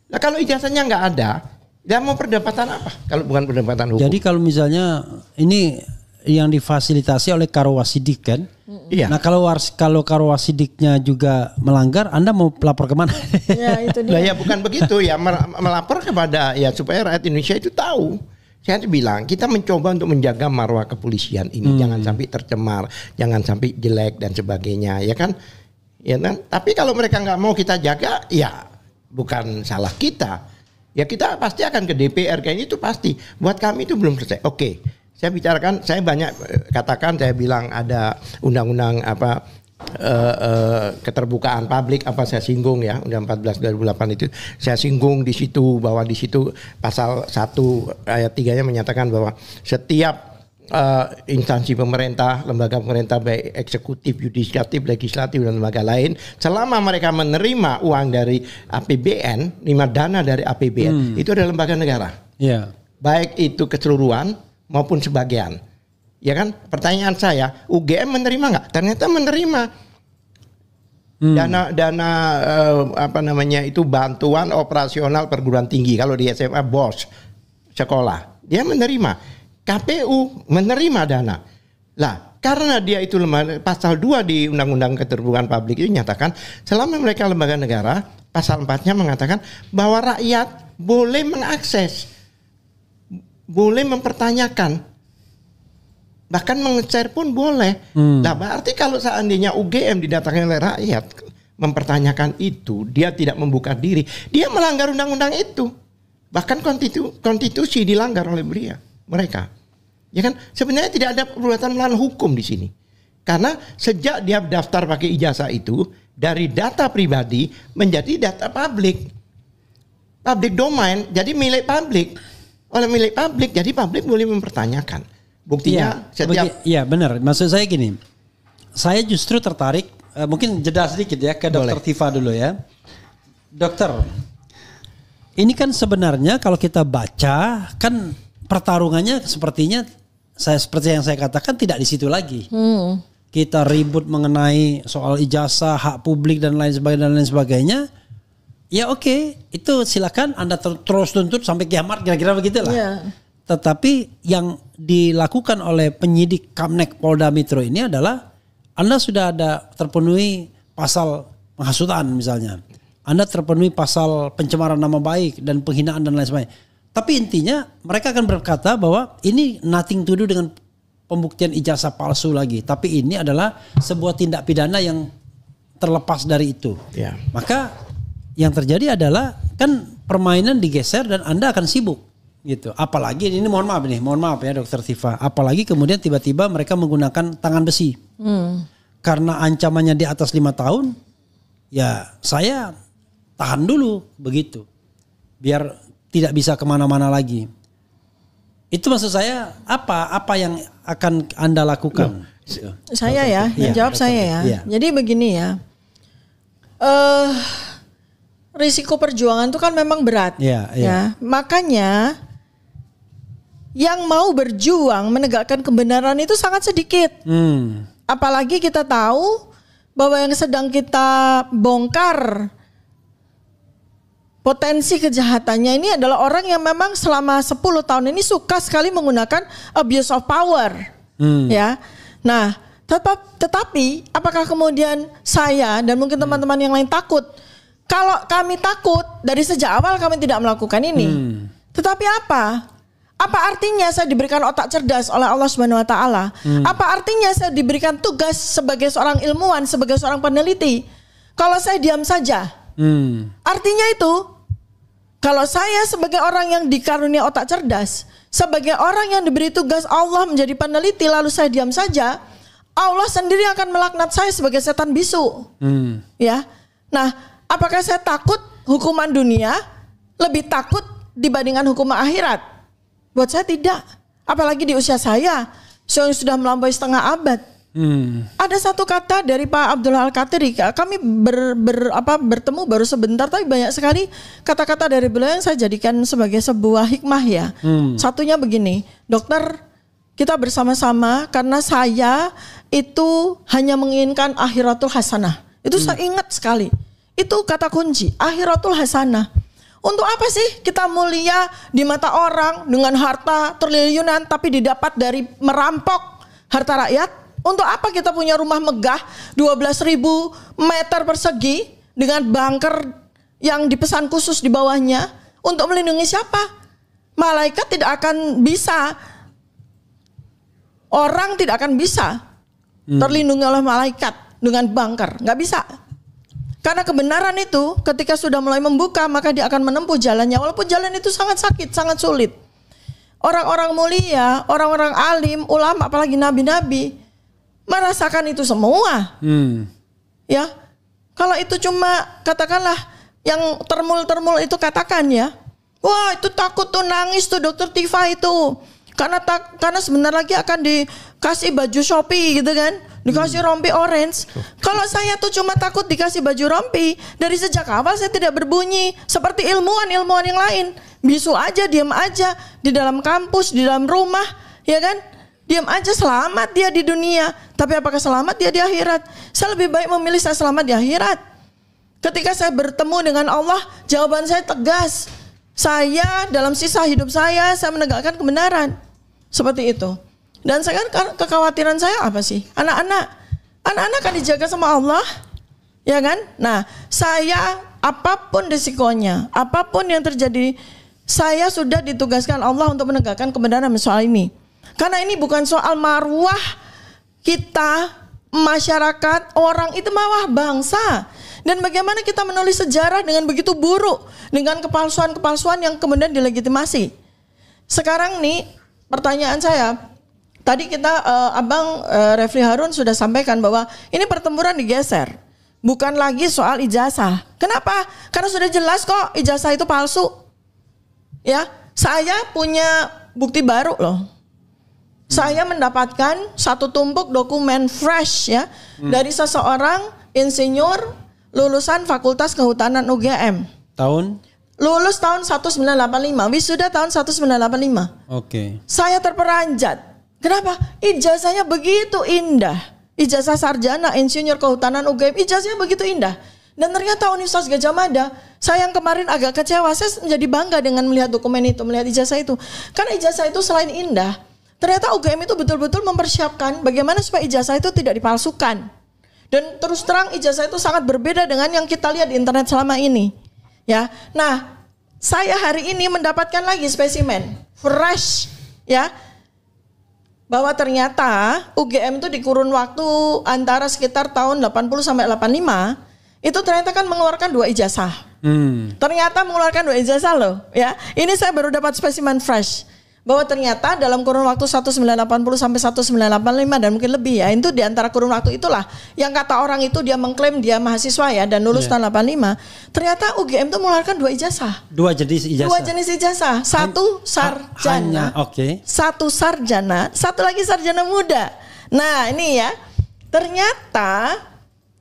Nah, kalau ijazahnya nggak ada, ya mau perdebatan apa? Kalau bukan perdebatan hukum. Jadi kalau misalnya ini yang difasilitasi oleh Karowasidik kan? Iya. Nah kalau Karowasidiknya juga melanggar, Anda mau lapor kemana? Ya itu dia. Nah, ya bukan begitu ya, melapor kepada ya supaya rakyat Indonesia itu tahu. Saya bilang kita mencoba untuk menjaga marwah kepolisian ini, jangan sampai tercemar, jangan sampai jelek dan sebagainya, ya kan? Ya kan? Tapi kalau mereka nggak mau kita jaga, ya bukan salah kita. Ya kita pasti akan ke DPR kayaknya itu pasti. Buat kami itu belum selesai. Oke. Saya bicarakan, saya banyak katakan, saya bilang ada undang-undang keterbukaan publik saya singgung ya, Undang-Undang 14 2008 itu saya singgung di situ, bahwa di situ pasal 1 ayat 3-nya menyatakan bahwa setiap instansi pemerintah, lembaga pemerintah baik eksekutif, yudikatif, legislatif dan lembaga lain, selama mereka menerima uang dari APBN, dana dari APBN, itu adalah lembaga negara. Baik itu keseluruhan maupun sebagian, ya kan? Pertanyaan saya, UGM menerima nggak? Ternyata menerima dana itu bantuan operasional perguruan tinggi. Kalau di SMA BOS sekolah, dia menerima. KPU menerima dana. Lah, karena dia itu pasal 2 di Undang-Undang Keterbukaan Publik itu nyatakan selama mereka lembaga negara, pasal 4-nya mengatakan bahwa rakyat boleh mengakses, boleh mempertanyakan, bahkan meng-share pun boleh. Nah, berarti kalau seandainya UGM didatangi oleh rakyat mempertanyakan itu, dia tidak membuka diri, dia melanggar undang-undang itu. Bahkan konstitusi dilanggar oleh mereka. Ya kan? Sebenarnya tidak ada perbuatan melawan hukum di sini. Karena sejak dia daftar pakai ijazah itu, dari data pribadi menjadi data publik. Public domain, jadi milik publik. Oleh milik publik, jadi publik boleh mempertanyakan. Buktinya Iya benar. Maksud saya gini, saya justru tertarik, mungkin jeda sedikit ya ke Dr. Tifa dulu ya. Dokter, ini kan sebenarnya kalau kita baca kan pertarungannya sepertinya seperti yang saya katakan tidak di situ lagi. Kita ribut mengenai soal ijazah, hak publik dan lain sebagainya. Ya oke, itu silakan Anda terus tuntut sampai kiamat, kira-kira begitulah. Tetapi yang dilakukan oleh penyidik Kamnek Polda Metro ini adalah Anda sudah ada terpenuhi pasal penghasutan misalnya. Anda terpenuhi pasal pencemaran nama baik dan penghinaan dan lain sebagainya. Tapi intinya mereka akan berkata bahwa ini nothing to do dengan pembuktian ijazah palsu lagi. Tapi ini adalah sebuah tindak pidana yang terlepas dari itu. Maka yang terjadi adalah kan permainan digeser dan Anda akan sibuk gitu. Apalagi ini mohon maaf ya Dr. Tifa. Apalagi kemudian tiba-tiba mereka menggunakan tangan besi. Karena ancamannya di atas 5 tahun, ya saya tahan dulu begitu. Biar tidak bisa kemana-mana lagi. Itu maksud saya apa yang akan Anda lakukan? Saya ya, yang jawab saya ya. Jadi begini ya. risiko perjuangan itu kan memang berat. Ya. Makanya yang mau berjuang menegakkan kebenaran itu sangat sedikit. Apalagi kita tahu bahwa yang sedang kita bongkar potensi kejahatannya ini adalah orang yang memang selama 10 tahun ini suka sekali menggunakan abuse of power. Ya. Nah, tetapi apakah kemudian saya dan mungkin teman-teman yang lain takut? Kalau kami takut dari sejak awal kami tidak melakukan ini. Tetapi apa? Apa artinya saya diberikan otak cerdas oleh Allah Subhanahu wa taala? Apa artinya saya diberikan tugas sebagai seorang ilmuwan, sebagai seorang peneliti? Kalau saya diam saja. Artinya itu kalau saya sebagai orang yang dikarunia otak cerdas, sebagai orang yang diberi tugas Allah menjadi peneliti lalu saya diam saja, Allah sendiri akan melaknat saya sebagai setan bisu. Ya. Nah, apakah saya takut hukuman dunia lebih takut dibandingkan hukuman akhirat? Buat saya tidak. Apalagi di usia saya yang sudah melampaui setengah abad. Ada satu kata dari Pak Abdullah Al-Qatiri. Kami bertemu baru sebentar, tapi banyak sekali kata-kata dari beliau yang saya jadikan sebagai sebuah hikmah ya. Satunya begini, dokter, kita bersama-sama karena saya itu hanya menginginkan akhiratul hasanah. Itu saya ingat sekali. Itu kata kunci, akhiratul hasanah. Untuk apa sih kita mulia di mata orang dengan harta triliunan tapi didapat dari merampok harta rakyat? Untuk apa kita punya rumah megah 12.000 meter persegi dengan bunker yang dipesan khusus di bawahnya? Untuk melindungi siapa? Malaikat tidak akan bisa, orang tidak akan bisa terlindungi oleh malaikat dengan bunker, nggak bisa. Karena kebenaran itu ketika sudah mulai membuka maka dia akan menempuh jalannya, walaupun jalan itu sangat sakit, sangat sulit. Orang-orang mulia, orang-orang alim, ulama, apalagi nabi-nabi merasakan itu semua. Ya, kalau itu cuma katakanlah yang termul-termul itu katakan ya, wah itu takut tuh, nangis tuh dokter Tifa itu, karena sebentar lagi akan dikasih baju Shopee gitu kan, dikasih rompi orange. Kalau saya tuh cuma takut dikasih baju rompi, dari sejak awal saya tidak berbunyi seperti ilmuwan yang lain, bisu aja, diam aja di dalam kampus, di dalam rumah, ya kan? Diam aja, selamat dia di dunia. Tapi apakah selamat dia di akhirat? Saya lebih baik memilih saya selamat di akhirat. Ketika saya bertemu dengan Allah, jawaban saya tegas. Saya dalam sisa hidup saya menegakkan kebenaran. Seperti itu. Dan sekarang kekhawatiran saya apa sih? Anak-anak kan dijaga sama Allah. Ya kan? Nah, saya apapun risikonya, apapun yang terjadi, saya sudah ditugaskan Allah untuk menegakkan kebenaran soal ini. Karena ini bukan soal marwah kita, masyarakat, orang, itu marwah bangsa. Dan bagaimana kita menulis sejarah dengan begitu buruk, dengan kepalsuan-kepalsuan yang kemudian dilegitimasi. Sekarang nih pertanyaan saya, tadi kita Abang Refli Harun sudah sampaikan bahwa ini pertempuran digeser. Bukan lagi soal ijazah. Kenapa? Karena sudah jelas kok ijazah itu palsu. Ya, saya punya bukti baru loh. Saya mendapatkan satu tumpuk dokumen fresh ya dari seseorang insinyur lulusan Fakultas Kehutanan UGM. Lulus tahun 1985, wisuda tahun 1985. Oke. Saya terperanjat. Kenapa? Ijazahnya begitu indah. Ijazah sarjana insinyur kehutanan UGM, ijazahnya begitu indah. Dan ternyata Universitas Gadjah Mada, saya yang kemarin agak kecewa, saya menjadi bangga dengan melihat dokumen itu, melihat ijazah itu. Karena ijazah itu selain indah, ternyata UGM itu betul-betul mempersiapkan bagaimana supaya ijazah itu tidak dipalsukan. Dan terus terang ijazah itu sangat berbeda dengan yang kita lihat di internet selama ini. Ya, nah saya hari ini mendapatkan lagi spesimen fresh, ya, bahwa ternyata UGM itu di kurun waktu antara sekitar tahun 80 sampai 85 itu ternyata kan mengeluarkan 2 ijazah. Ternyata mengeluarkan 2 ijazah loh, ya. Ini saya baru dapat spesimen fresh. Bahwa ternyata dalam kurun waktu 1980 sampai 1985 dan mungkin lebih ya, itu di antara kurun waktu itulah yang kata orang itu dia mengklaim dia mahasiswa ya dan lulus tahun 85. Ternyata UGM itu mengeluarkan 2 ijazah. 2 jenis ijazah. 2 jenis ijazah. Satu sarjana. Satu sarjana, satu lagi sarjana muda. Nah, ini ya. Ternyata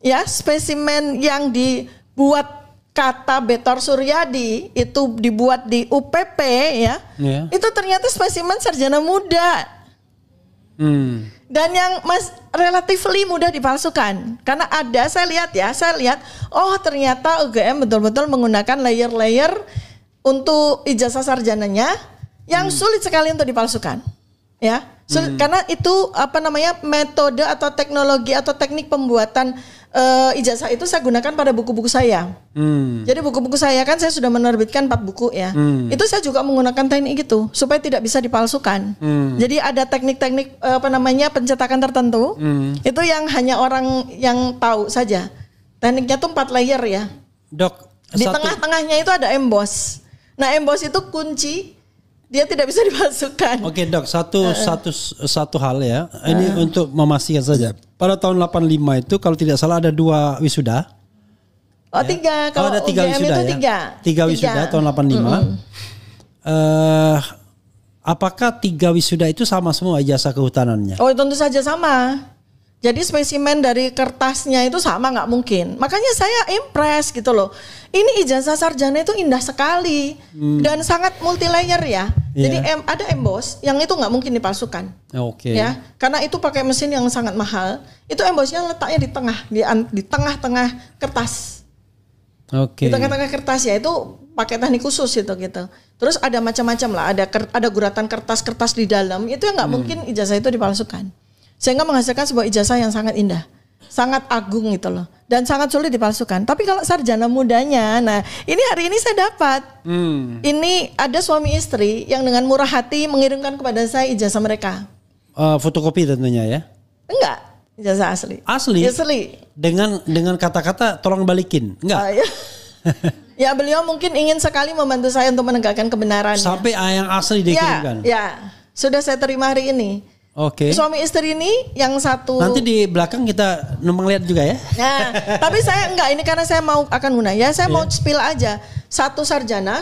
ya spesimen yang dibuat kata Betor Suryadi itu dibuat di UPP ya, itu ternyata spesimen sarjana muda. Dan yang relatively mudah dipalsukan. Karena ada, saya lihat, oh ternyata UGM betul-betul menggunakan layer-layer untuk ijazah sarjananya yang sulit sekali untuk dipalsukan. Ya, karena itu metode atau teknologi atau teknik pembuatan ijazah itu saya gunakan pada buku-buku saya. Jadi buku-buku saya kan saya sudah menerbitkan 4 buku ya. Itu saya juga menggunakan teknik itu supaya tidak bisa dipalsukan. Jadi ada teknik-teknik pencetakan tertentu. Itu yang hanya orang yang tahu saja. Tekniknya tuh 4 layer ya. Dok, di tengah-tengahnya itu ada emboss. Nah, emboss itu kunci, dia tidak bisa dipalsukan. Oke, Dok, satu hal ya. Ini untuk memastikan saja. Pada tahun 85 itu kalau tidak salah ada 2 wisuda. Oh, 3. Kalau ada 3 wisuda itu ya. 3 wisuda tahun 85. Apakah 3 wisuda itu sama semua ijazah kehutanannya? Oh, tentu saja sama. Jadi spesimen dari kertasnya itu sama, nggak mungkin. Makanya saya impress gitu loh. Ini ijazah sarjana itu indah sekali dan sangat multi layer ya. Jadi ada emboss yang itu nggak mungkin dipalsukan. Oke. Ya, karena itu pakai mesin yang sangat mahal. Itu embossnya letaknya di tengah-tengah kertas. Oke. Di tengah-tengah kertas ya, itu pakai teknik khusus itu gitu. Terus ada macam-macam lah. Ada guratan kertas-kertas di dalam. Itu yang nggak mungkin ijazah itu dipalsukan. Sehingga menghasilkan sebuah ijazah yang sangat indah, sangat agung gitu loh, dan sangat sulit dipalsukan. Tapi kalau sarjana mudanya, nah ini hari ini saya dapat. Ini ada suami istri yang dengan murah hati mengirimkan kepada saya ijazah mereka. Fotokopi tentunya ya? Enggak, ijazah asli. Asli. Dengan kata-kata tolong balikin, enggak? Ya, beliau mungkin ingin sekali membantu saya untuk menegakkan kebenaran. Sampai yang asli dikirimkan. Ya, sudah saya terima hari ini. Oke. Suami istri ini yang satu. Nanti di belakang kita numpang lihat juga ya. Nah, tapi saya enggak, ini karena saya mau akan guna ya. Saya mau spill aja. Satu sarjana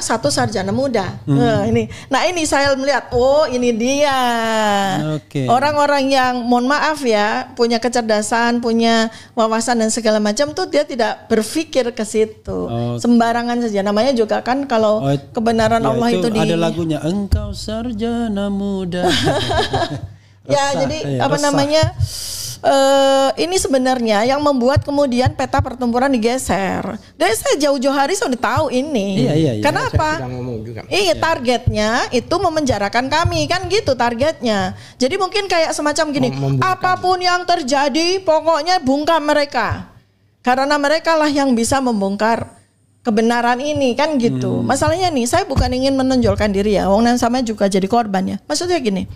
muda. Nah ini saya melihat, oh ini dia. Orang-orang yang mohon maaf ya, punya kecerdasan, punya wawasan dan segala macam tuh dia tidak berpikir ke situ. Sembarangan saja. Namanya juga kan kalau kebenaran Allah itu ada lagunya, engkau sarjana muda. Ya, jadi ini sebenarnya yang membuat kemudian peta pertempuran digeser. Dari saya jauh-jauh hari saya udah tahu ini. Iya. Kenapa? Iya, targetnya itu memenjarakan kami, kan gitu targetnya. Jadi mungkin kayak semacam gini, apapun yang terjadi pokoknya bungkam mereka. Karena mereka lah yang bisa membongkar kebenaran ini, kan gitu. Masalahnya nih, saya bukan ingin menonjolkan diri ya, wong sama juga jadi korban ya. Maksudnya gini,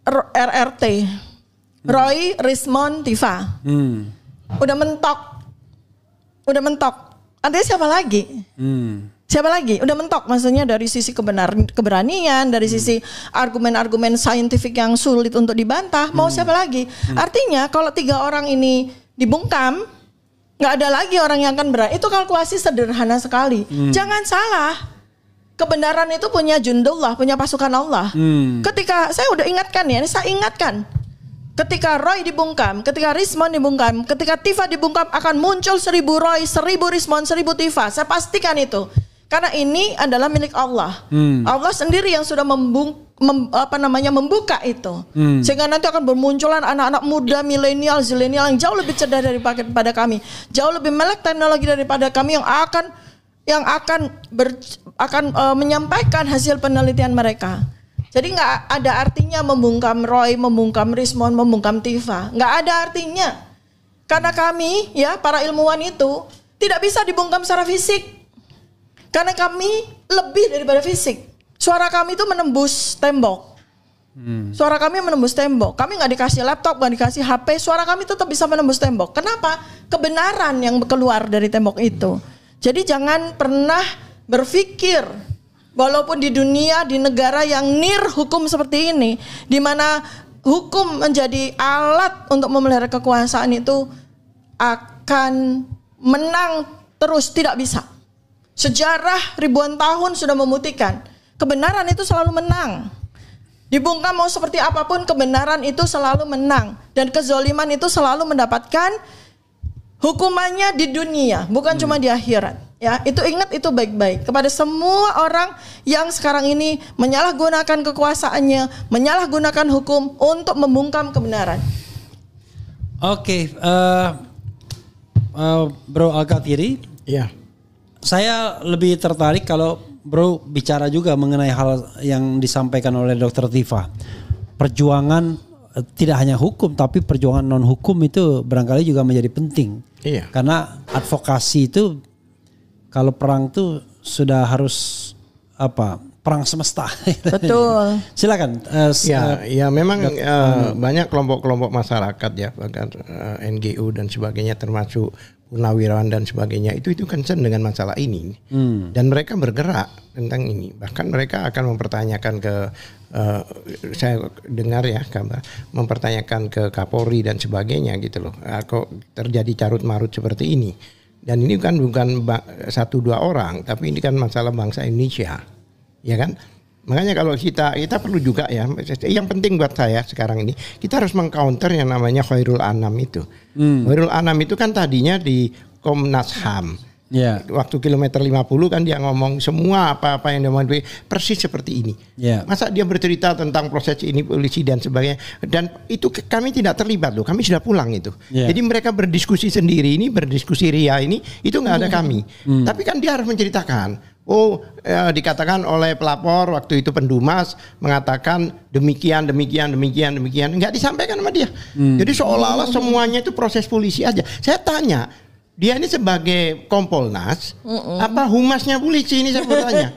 RRT, Roy, Rismond, Tifa, udah mentok. Artinya siapa lagi? Siapa lagi? Udah mentok, maksudnya dari sisi keberanian, dari sisi argumen-argumen saintifik yang sulit untuk dibantah. Mau siapa lagi? Artinya kalau 3 orang ini dibungkam, nggak ada lagi orang yang akan berani. Itu kalkulasi sederhana sekali. Jangan salah. Kebenaran itu punya jundullah, punya pasukan Allah. Ketika saya udah ingatkan ya, ini saya ingatkan. Ketika Roy dibungkam, ketika Rismond dibungkam, ketika Tifa dibungkam, akan muncul 1000 Roy, 1000 Rismond, 1000 Tifa. Saya pastikan itu. Karena ini adalah milik Allah. Allah sendiri yang sudah membuka itu. Sehingga nanti akan bermunculan anak-anak muda, milenial, zilenial yang jauh lebih cerdas daripada kami, jauh lebih melek teknologi daripada kami, yang akan menyampaikan hasil penelitian mereka. Jadi nggak ada artinya membungkam Roy, membungkam Rismond, membungkam Tifa. Nggak ada artinya. Karena kami ya para ilmuwan itu tidak bisa dibungkam secara fisik. Karena kami lebih daripada fisik. Suara kami itu menembus tembok. Suara kami menembus tembok. Kami nggak dikasih laptop, nggak dikasih HP. Suara kami tetap bisa menembus tembok. Kenapa? Kebenaran yang keluar dari tembok itu. Jadi jangan pernah berpikir, walaupun di dunia, di negara yang hukum seperti ini, di mana hukum menjadi alat untuk memelihara kekuasaan itu akan menang terus, tidak bisa. Sejarah ribuan tahun sudah membuktikan kebenaran itu selalu menang. Dibungkam mau seperti apapun, kebenaran itu selalu menang, dan kezoliman itu selalu mendapatkan Hukumannya di dunia, bukan cuma di akhirat. Ya, itu ingat itu baik-baik kepada semua orang yang sekarang ini menyalahgunakan kekuasaannya, menyalahgunakan hukum untuk membungkam kebenaran. Oke, Bro Al-Kathiri. Ya. Saya lebih tertarik kalau Bro bicara juga mengenai hal yang disampaikan oleh Dr. Tifa. Perjuangan tidak hanya hukum, tapi perjuangan non hukum itu barangkali juga menjadi penting. Iya. Karena advokasi itu kalau perang tuh sudah harus perang semesta. Betul. Silakan. Ya memang banyak kelompok-kelompok masyarakat ya, bahkan NGO dan sebagainya, termasuk purnawirawan dan sebagainya, itu concern dengan masalah ini. Dan mereka bergerak tentang ini. Bahkan mereka akan mempertanyakan ke saya dengar ya kabar, mempertanyakan ke Kapolri dan sebagainya gitu loh. Kok terjadi carut marut seperti ini? Dan ini kan bukan 1-2 orang, tapi ini kan masalah bangsa Indonesia, ya kan? Makanya kalau kita perlu juga ya, yang penting buat saya sekarang ini, kita harus mengcounter yang namanya Khairul Anam itu. Khairul Anam itu kan tadinya di Komnas HAM. Yeah. Waktu kilometer 50 kan dia ngomong semua apa-apa yang dia mau persis seperti ini. Yeah. Masa dia bercerita tentang proses ini polisi dan sebagainya, dan itu kami tidak terlibat loh, kami sudah pulang itu. Yeah. Jadi mereka berdiskusi sendiri, ini berdiskusi ria ini, itu nggak ada kami. Tapi kan dia harus menceritakan. Dikatakan oleh pelapor waktu itu Pendumas mengatakan demikian, nggak disampaikan sama dia. Jadi seolah-olah semuanya itu proses polisi aja. Saya tanya, dia ini sebagai Kompolnas, apa humasnya polisi ini saya bertanya.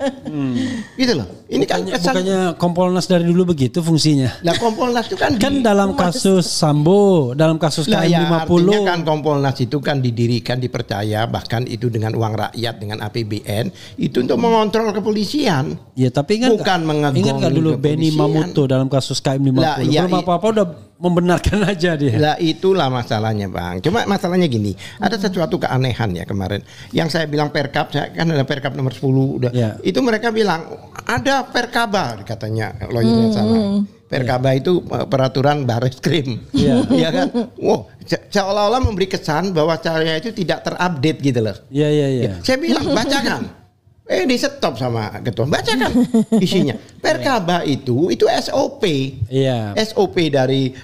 Gitu loh. Ini kan bukannya Kompolnas dari dulu begitu fungsinya. Lah Kompolnas itu kan dalam kasus Sambo, dalam kasus KM50. Ya, artinya kan Kompolnas itu kan didirikan, dipercaya bahkan itu dengan uang rakyat, dengan APBN, itu untuk mengontrol kepolisian. Ya, tapi ingat ingat dulu Benny Mamoto dalam kasus KM50. Belum apa-apa udah membenarkan aja dia. Lah itulah masalahnya Bang. Cuma masalahnya gini, ada sesuatu keanehan ya kemarin. Yang saya bilang Perkap, saya kan ada Perkap nomor 10 udah. Yeah. Itu mereka bilang ada Perkaba katanya lawyernya sana. Perkaba itu peraturan Barreskrim. Iya kan? Wow, seolah-olah memberi kesan bahwa saya itu tidak terupdate gitu loh. Iya. Saya bilang bacakan. Di stop sama ketua, bacakan isinya. Perkaba itu SOP. Iya. SOP dari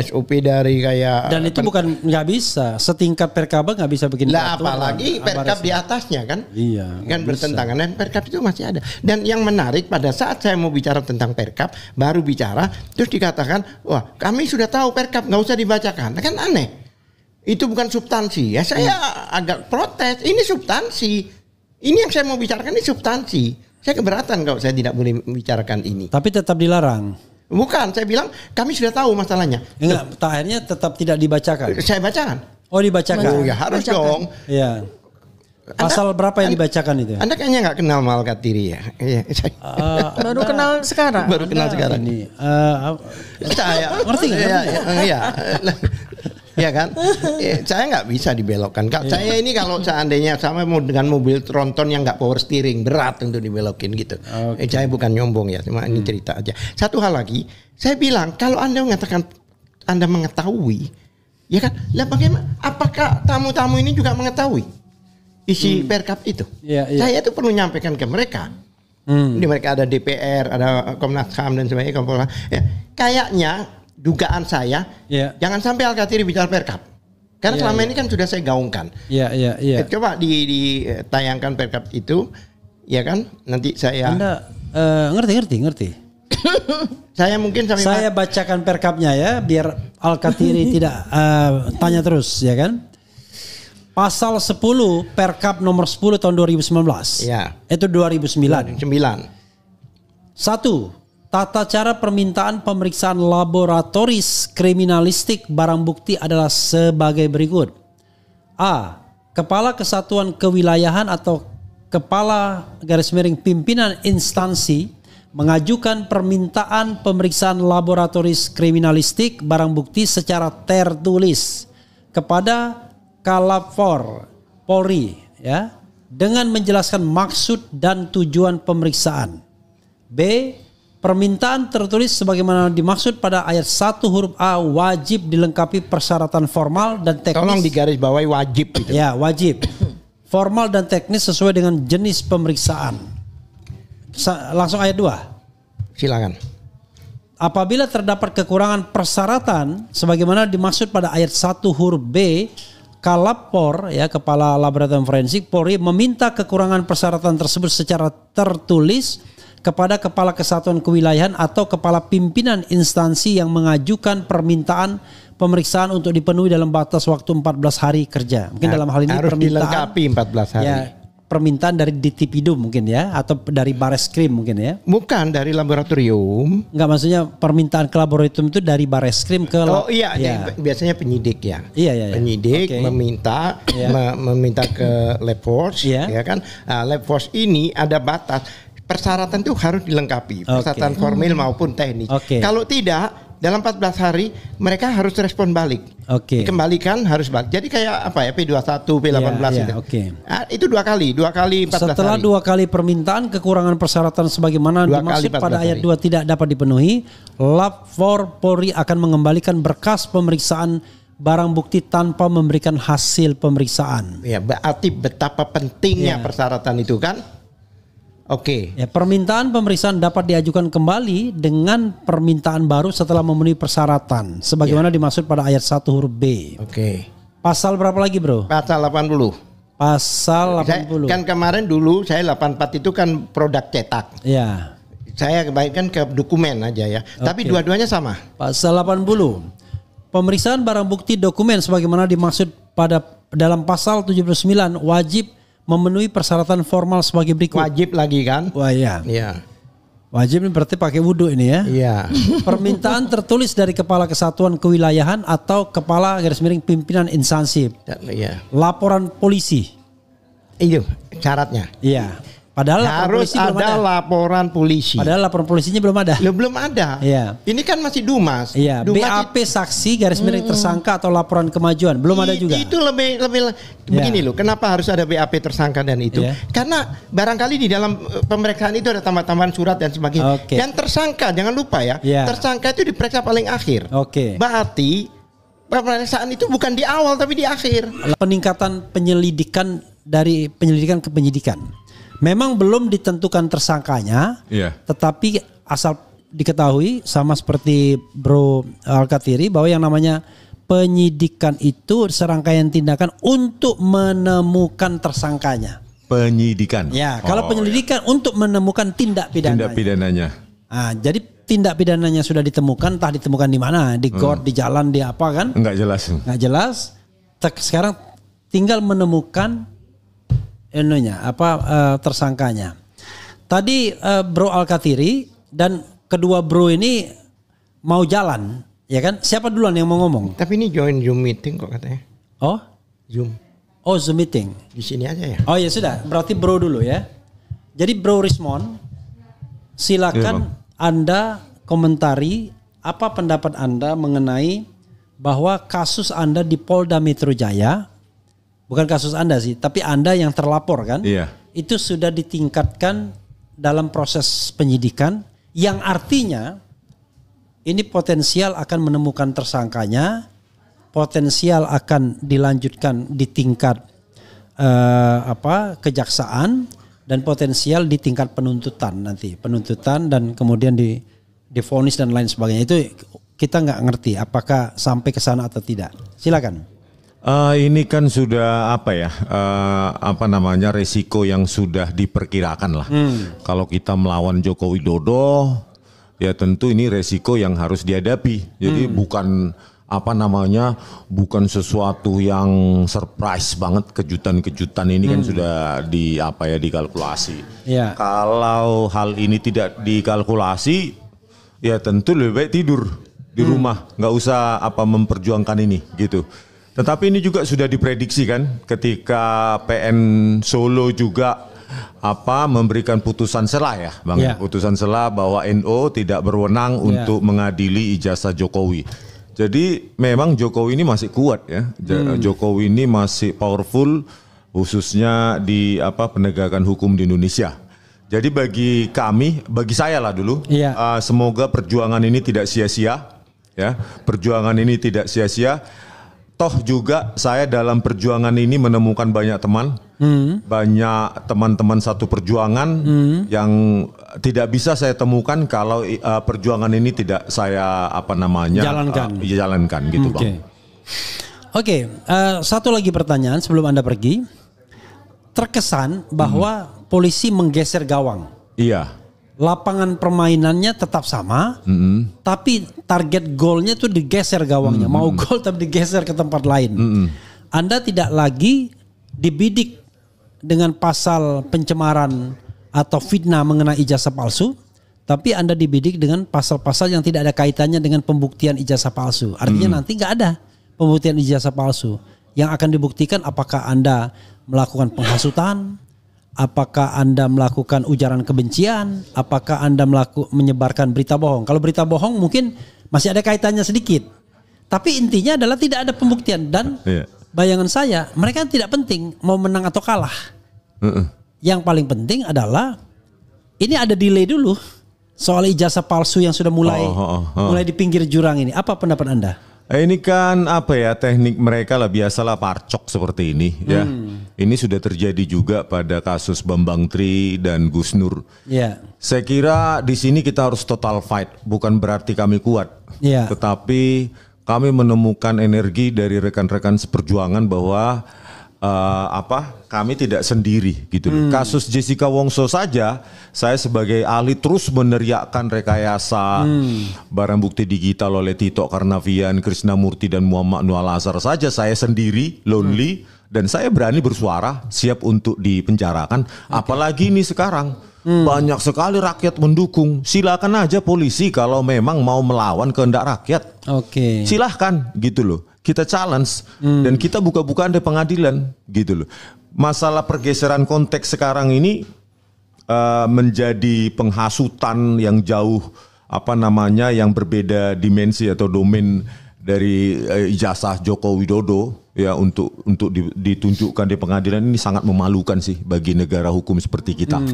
SOP dari kayak. Dan itu bukan nggak bisa setingkat Perkaba nggak bisa bikin. Lah apalagi Perkab di atasnya kan. Iya. Kan bertentangan dan Perkab itu masih ada. Dan yang menarik pada saat saya mau bicara tentang Perkab, baru bicara terus dikatakan, wah kami sudah tahu Perkab nggak usah dibacakan. Kan aneh. Itu bukan substansi ya, saya agak protes. Ini substansi. Ini yang saya mau bicarakan ini substansi. Saya keberatan kalau saya tidak boleh membicarakan ini. Tapi tetap dilarang. Bukan, saya bilang kami sudah tahu masalahnya. Enggak, akhirnya tetap tidak dibacakan. Saya bacakan. Oh dibacakan. Oh ya harus dong. Iya. Pasal berapa yang dibacakan itu? Anda kayaknya nggak kenal Al-Kathiri ya? Baru kenal sekarang. Baru kenal sekarang. Ini. Saya ngerti nggak? Iya. Ya kan, saya nggak bisa dibelokkan. Saya ini kalau seandainya sama mau dengan mobil tronton yang nggak power steering, berat untuk dibelokin gitu. Saya bukan nyombong ya, cuma ini cerita aja. Satu hal lagi, saya bilang kalau Anda mengatakan Anda mengetahui, ya kan, lah bagaimana? Apakah tamu-tamu ini juga mengetahui isi Perkap itu? Saya itu perlu nyampaikan ke mereka. Di mereka ada DPR, ada Komnas HAM dan sebagainya, Kompolnas. Ya, kayaknya. Dugaan saya, jangan sampai Al-Kathiri bicara Perkap, karena selama ini kan sudah saya gaungkan. Coba ditayangkan Perkap itu, ya kan? Nanti saya. Anda ngerti. Saya mungkin saya bacakan Perkapnya ya, biar Al-Kathiri tidak tanya terus, ya kan? Pasal 10 Perkap nomor 10 tahun 2019. Ya. Itu 2009. 1. Tata cara permintaan pemeriksaan laboratoris kriminalistik barang bukti adalah sebagai berikut. A. Kepala Kesatuan Kewilayahan atau Kepala Pimpinan Instansi mengajukan permintaan pemeriksaan laboratoris kriminalistik barang bukti secara tertulis kepada Kalapor Polri ya, dengan menjelaskan maksud dan tujuan pemeriksaan. B. Permintaan tertulis sebagaimana dimaksud pada ayat 1 huruf A wajib dilengkapi persyaratan formal dan teknis. Tolong digarisbawahi wajib gitu. Ya, wajib. Formal dan teknis sesuai dengan jenis pemeriksaan. Langsung ayat 2. Silakan. Apabila terdapat kekurangan persyaratan sebagaimana dimaksud pada ayat 1 huruf B, Kalapor, ya, Kepala Laboratorium Forensik Polri meminta kekurangan persyaratan tersebut secara tertulis kepada Kepala Kesatuan Kewilayahan atau Kepala Pimpinan instansi yang mengajukan permintaan pemeriksaan untuk dipenuhi dalam batas waktu 14 hari kerja. Mungkin dalam hal ini harus permintaan dilengkapi 14 hari. Ya, permintaan dari Ditipidum mungkin ya, atau dari Bareskrim mungkin ya. Bukan dari laboratorium. Enggak, maksudnya permintaan ke laboratorium itu dari Bareskrim ke Biasanya penyidik ya. Iya. Penyidik meminta meminta ke Lab Force, ya kan? Nah, Lab Force ini ada batas. Persyaratan itu harus dilengkapi, persyaratan formil maupun teknis. Kalau tidak, dalam 14 hari mereka harus respon balik. Dikembalikan harus balik. Jadi kayak apa ya, P21, P18 gitu. Nah, itu dua kali 14 Setelah hari. 2 kali permintaan kekurangan persyaratan sebagaimana dimaksud pada ayat 2 tidak dapat dipenuhi, Lab 4 Polri akan mengembalikan berkas pemeriksaan barang bukti tanpa memberikan hasil pemeriksaan. Ya, berarti betapa pentingnya persyaratan itu kan. Ya, permintaan pemeriksaan dapat diajukan kembali dengan permintaan baru setelah memenuhi persyaratan sebagaimana dimaksud pada ayat 1 huruf B. Pasal berapa lagi, Bro? Pasal 80. Pasal 80. Kan kemarin dulu saya 84 itu kan produk cetak. Ya. Saya kembalikan ke dokumen aja ya. Tapi dua-duanya sama. Pasal 80. Pemeriksaan barang bukti dokumen sebagaimana dimaksud pada dalam pasal 79 wajib memenuhi persyaratan formal sebagai berikut. Wajib lagi kan? Wah, iya. Wajib ini berarti pakai wudhu ini ya. Iya. Permintaan tertulis dari Kepala Kesatuan Kewilayahan atau Kepala Pimpinan Instansi. Iya. Laporan polisi. Itu syaratnya. Iya. Padahal harus ada laporan polisi. Padahal laporan polisinya belum ada. Belum ada. Iya. Ini kan masih Dumas. Iya. BAP saksi tersangka atau laporan kemajuan belum ada juga. Itu lebih begini loh. Kenapa harus ada BAP tersangka dan itu? Karena barangkali di dalam pemeriksaan itu ada tambahan-tambahan surat dan sebagainya. Dan tersangka jangan lupa ya. Tersangka itu diperiksa paling akhir. Berarti pemeriksaan itu bukan di awal tapi di akhir. Peningkatan penyelidikan dari penyelidikan ke penyidikan. Memang belum ditentukan tersangkanya, tetapi asal diketahui sama seperti Bro Alkatiri bahwa yang namanya penyidikan itu serangkaian tindakan untuk menemukan tersangkanya. Penyidikan. Ya, kalau penyelidikan untuk menemukan tindak pidananya. Nah, jadi tindak pidananya sudah ditemukan, entah ditemukan di mana, di got, di jalan, di apa kan? Enggak jelas. Sekarang tinggal menemukan tersangkanya. Tadi Bro Alkatiri dan kedua bro ini mau jalan, ya kan? Siapa duluan yang mau ngomong? Tapi ini join Zoom meeting kok katanya. Oh? Zoom. Oh, Zoom meeting. Di sini aja ya. Oh ya sudah, berarti bro dulu ya. Jadi Bro Rismon, silakan Anda komentari apa pendapat Anda mengenai bahwa kasus Anda di Polda Metro Jaya. Bukan kasus Anda sih, tapi Anda yang terlapor kan? Itu sudah ditingkatkan dalam proses penyidikan yang artinya ini potensial akan menemukan tersangkanya, potensial akan dilanjutkan di tingkat kejaksaan dan potensial di tingkat penuntutan dan kemudian divonis dan lain sebagainya. Itu kita nggak ngerti apakah sampai ke sana atau tidak. Silakan. Ini kan sudah resiko yang sudah diperkirakan lah. Kalau kita melawan Joko Widodo, ya tentu ini resiko yang harus dihadapi. Jadi bukan bukan sesuatu yang surprise banget, kejutan-kejutan ini kan sudah dikalkulasi. Kalau hal ini tidak dikalkulasi, ya tentu lebih baik tidur di rumah, nggak usah memperjuangkan ini gitu. Tetapi ini juga sudah diprediksi kan ketika PN Solo juga memberikan putusan sela ya Bang. Putusan sela bahwa NO tidak berwenang untuk mengadili ijazah Jokowi. Jadi memang Jokowi ini masih kuat ya. Jokowi ini masih powerful khususnya di penegakan hukum di Indonesia. Jadi bagi saya lah dulu, semoga perjuangan ini tidak sia-sia, ya. Perjuangan ini tidak sia-sia. Toh juga saya dalam perjuangan ini menemukan banyak teman, banyak teman-teman satu perjuangan yang tidak bisa saya temukan kalau perjuangan ini tidak saya jalankan gitu, Bang. Oke, satu lagi pertanyaan sebelum Anda pergi. Terkesan bahwa polisi menggeser gawang. Iya. Lapangan permainannya tetap sama, tapi target golnya tuh digeser gawangnya. Mau gol tapi digeser ke tempat lain. Anda tidak lagi dibidik dengan pasal pencemaran atau fitnah mengenai ijazah palsu, tapi Anda dibidik dengan pasal-pasal yang tidak ada kaitannya dengan pembuktian ijazah palsu. Artinya nanti nggak ada pembuktian ijazah palsu. Yang akan dibuktikan apakah Anda melakukan penghasutan, apakah Anda melakukan ujaran kebencian, apakah Anda menyebarkan berita bohong. Kalau berita bohong mungkin masih ada kaitannya sedikit. Tapi intinya adalah tidak ada pembuktian. Dan bayangan saya, mereka tidak penting mau menang atau kalah. Yang paling penting adalah ini ada delay dulu soal ijazah palsu yang sudah mulai di pinggir jurang ini. Apa pendapat Anda? Ini kan teknik mereka lah, biasalah parcok seperti ini ya. Ini sudah terjadi juga pada kasus Bambang Tri dan Gus Nur. Saya kira di sini kita harus total fight, bukan berarti kami kuat. Tetapi kami menemukan energi dari rekan-rekan seperjuangan bahwa kami tidak sendiri gitu. Kasus Jessica Wongso saja, saya sebagai ahli terus meneriakkan rekayasa barang bukti digital oleh Tito Karnavian, Krisnamurti dan Muhammad Nur Al-Azhar saja saya sendiri lonely dan saya berani bersuara siap untuk dipenjarakan. Apalagi ini sekarang banyak sekali rakyat mendukung. Silakan aja polisi kalau memang mau melawan kehendak rakyat. Silahkan gitu loh. Kita challenge dan kita buka-bukaan di pengadilan gitu loh. Masalah pergeseran konteks sekarang ini menjadi penghasutan yang jauh yang berbeda dimensi atau domain dari ijazah Joko Widodo ya untuk ditunjukkan di pengadilan ini sangat memalukan sih bagi negara hukum seperti kita.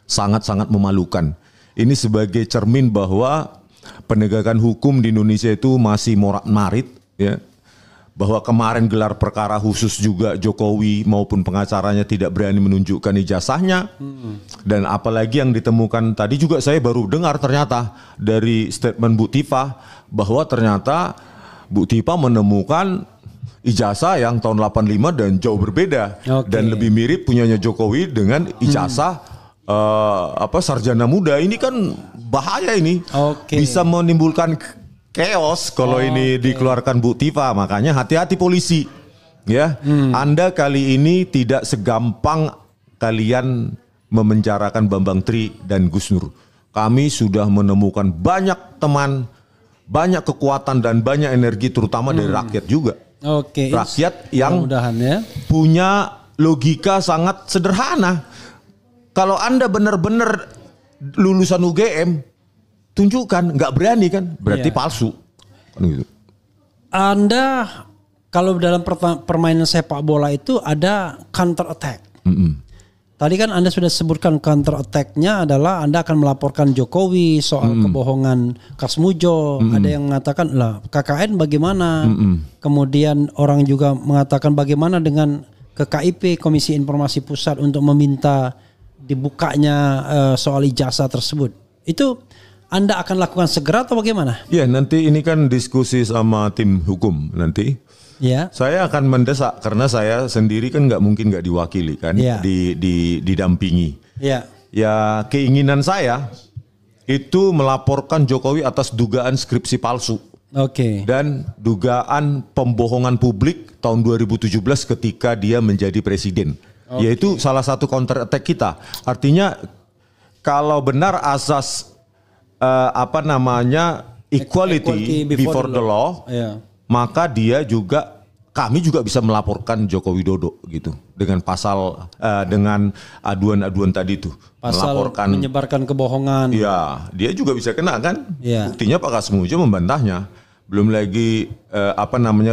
Sangat-sangat memalukan. Ini sebagai cermin bahwa penegakan hukum di Indonesia itu masih morat-marit ya. Bahwa kemarin gelar perkara khusus juga Jokowi maupun pengacaranya tidak berani menunjukkan ijazahnya. Dan apalagi yang ditemukan tadi juga saya baru dengar ternyata dari statement Bu Tifa bahwa ternyata Bu Tifa menemukan ijazah yang tahun 85 dan jauh berbeda dan lebih mirip punyanya Jokowi dengan ijazah sarjana muda. Ini kan bahaya ini. Bisa menimbulkan chaos kalau ini dikeluarkan Bu Tifa, makanya hati-hati polisi ya. Anda kali ini tidak segampang kalian memenjarakan Bambang Tri dan Gus Nur. Kami sudah menemukan banyak teman, banyak kekuatan dan banyak energi terutama dari rakyat juga. Rakyat yang punya logika sangat sederhana. Kalau Anda benar-benar lulusan UGM, tunjukkan, nggak berani kan, berarti palsu. Kan gitu. Anda kalau dalam permainan sepak bola itu ada counter attack. Tadi kan Anda sudah sebutkan counter attack-nya adalah Anda akan melaporkan Jokowi soal kebohongan Kasmujo. Ada yang mengatakan lah KKN bagaimana. Kemudian orang juga mengatakan bagaimana dengan ke KIP Komisi Informasi Pusat untuk meminta dibukanya soal ijazah tersebut. Itu Anda akan lakukan segera atau bagaimana? Ya, nanti ini kan diskusi sama tim hukum nanti. Ya. Saya akan mendesak karena saya sendiri kan nggak mungkin nggak diwakili kan, didampingi. Ya. Ya, keinginan saya itu melaporkan Jokowi atas dugaan skripsi palsu. Dan dugaan pembohongan publik tahun 2017 ketika dia menjadi presiden. Yaitu salah satu counter attack kita. Artinya kalau benar asas equality before the law, maka kami juga bisa melaporkan Joko Widodo gitu dengan pasal dengan aduan-aduan tadi itu, pasal menyebarkan kebohongan. Ya, dia juga bisa kena kan? Buktinya Pak Kasmujo membantahnya. Belum lagi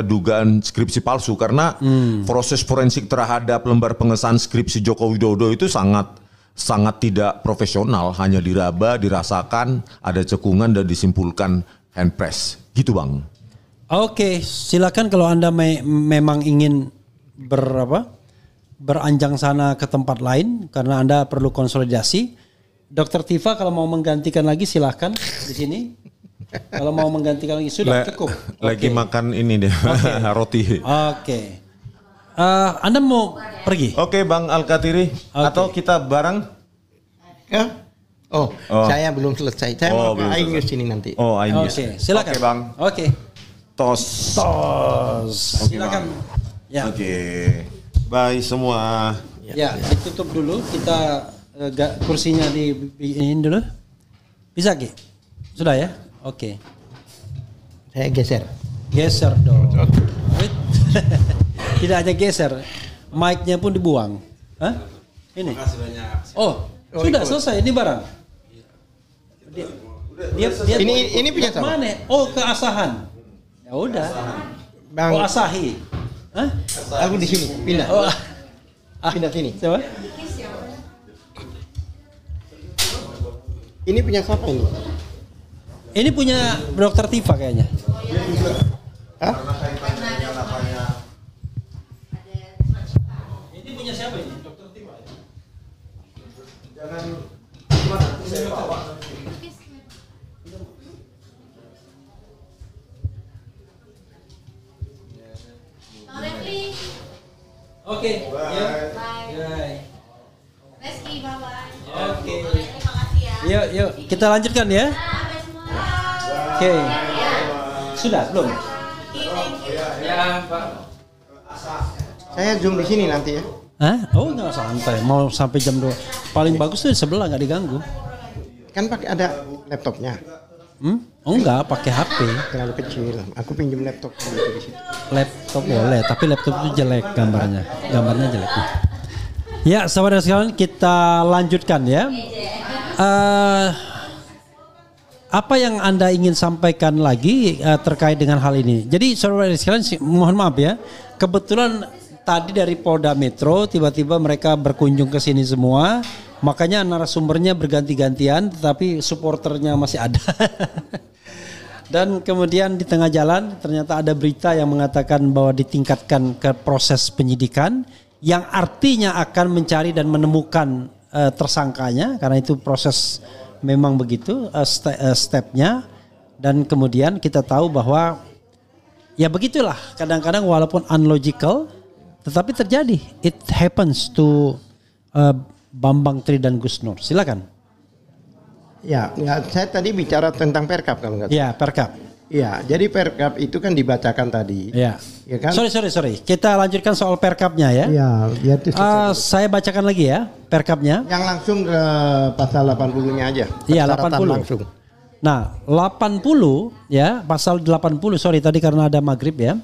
dugaan skripsi palsu karena proses forensik terhadap lembar pengesahan skripsi Joko Widodo itu sangat sangat tidak profesional, hanya diraba, dirasakan, ada cekungan dan disimpulkan hand press. Gitu Bang. Oke, silakan kalau Anda memang ingin beranjang sana ke tempat lain karena Anda perlu konsolidasi. Dr. Tifa kalau mau menggantikan lagi silakan di sini. Kalau mau menggantikan lagi sudah cukup. Lagi makan ini deh, roti. Oke. Anda mau pergi? Oke Bang Al-Katiri, atau kita bareng? Ya? Oh, saya belum selesai. Saya mau ke iNews ini nanti. Oh, iNews. Oke, silakan. Oke Bang. Oke. Tos. Silakan. Ya. Oke. Bye semua. Ya, ditutup dulu. Kita kursinya ini dulu. Bisa Ki? Sudah ya? Oke. Saya geser. Geser dong. Tidak hanya geser, mic-nya pun dibuang. Hah? Ini. Makasih banyak. Oh, sudah selesai ini barang. Dia ini punya siapa? mana? Oh, ke Asahan. Ya udah. Bang. Oh, Asahi. Hah? Aku di sini, pindah. Oh. Pindah sini. Siapa? Ini punya siapa ini? Ini punya Dr. Tifa kayaknya. Hah? Ini punya siapa ini? Dr. Tifa. Jangan Oke. Bye. Reski, bye-bye. Oke. Terima kasih ya. Yuk, kita lanjutkan ya. Bye semua. Oke. Sudah belum? Ya, Pak. Saya zoom di sini nanti ya. Hah? Oh, enggak santai. Mau sampai jam 2. Paling bagus tuh di sebelah enggak diganggu. Kan pakai ada laptopnya. Oh enggak, pakai HP. Terlalu kecil. Aku pinjam laptop di situ. Laptop boleh, tapi laptop itu jelek gambarnya. Gambarnya jelek. Ya, saudara sekalian, kita lanjutkan ya. Apa yang Anda ingin sampaikan lagi terkait dengan hal ini? Jadi saudara sekalian, mohon maaf ya. Kebetulan tadi dari Polda Metro tiba-tiba mereka berkunjung ke sini semua. Makanya narasumbernya berganti-gantian, tetapi supporternya masih ada. Dan kemudian di tengah jalan ternyata ada berita yang mengatakan bahwa ditingkatkan ke proses penyidikan yang artinya akan mencari dan menemukan tersangkanya, karena itu proses memang begitu stepnya. Dan kemudian kita tahu bahwa ya begitulah, kadang-kadang walaupun unlogical tetapi terjadi. It happens to Bambang Tri dan Gus Nur. Silakan. Ya, saya tadi bicara tentang Perkap kalau nggak salah. Ya, Perkap. Ya, jadi Perkap itu kan dibacakan tadi. Ya. Ya kan? Sorry. Kita lanjutkan soal Perkapnya ya. Ya itu saya bacakan lagi ya Perkapnya. yang langsung ke pasal 80-nya aja. Iya, Persyaratan 80. langsung. Nah, 80 ya, pasal 80, sorry tadi karena ada maghrib ya.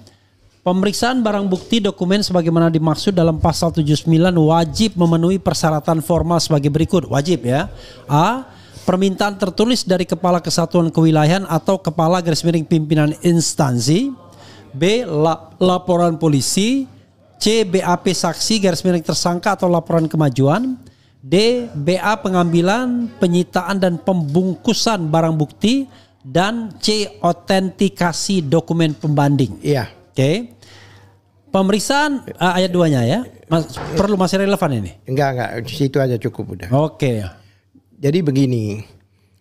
Pemeriksaan barang bukti dokumen sebagaimana dimaksud dalam pasal 79 wajib memenuhi persyaratan formal sebagai berikut. Wajib ya. A. Permintaan tertulis dari Kepala Kesatuan Kewilayahan atau Kepala garis miring pimpinan instansi. B. Laporan polisi. C. BAP saksi garis miring tersangka atau laporan kemajuan. D. BA pengambilan, penyitaan dan pembungkusan barang bukti. Dan C. Otentikasi dokumen pembanding. Iya. Oke. Pemeriksaan ayat 2-nya ya. Perlu masih relevan ini? Enggak, di situ aja cukup udah. Oke. Jadi begini.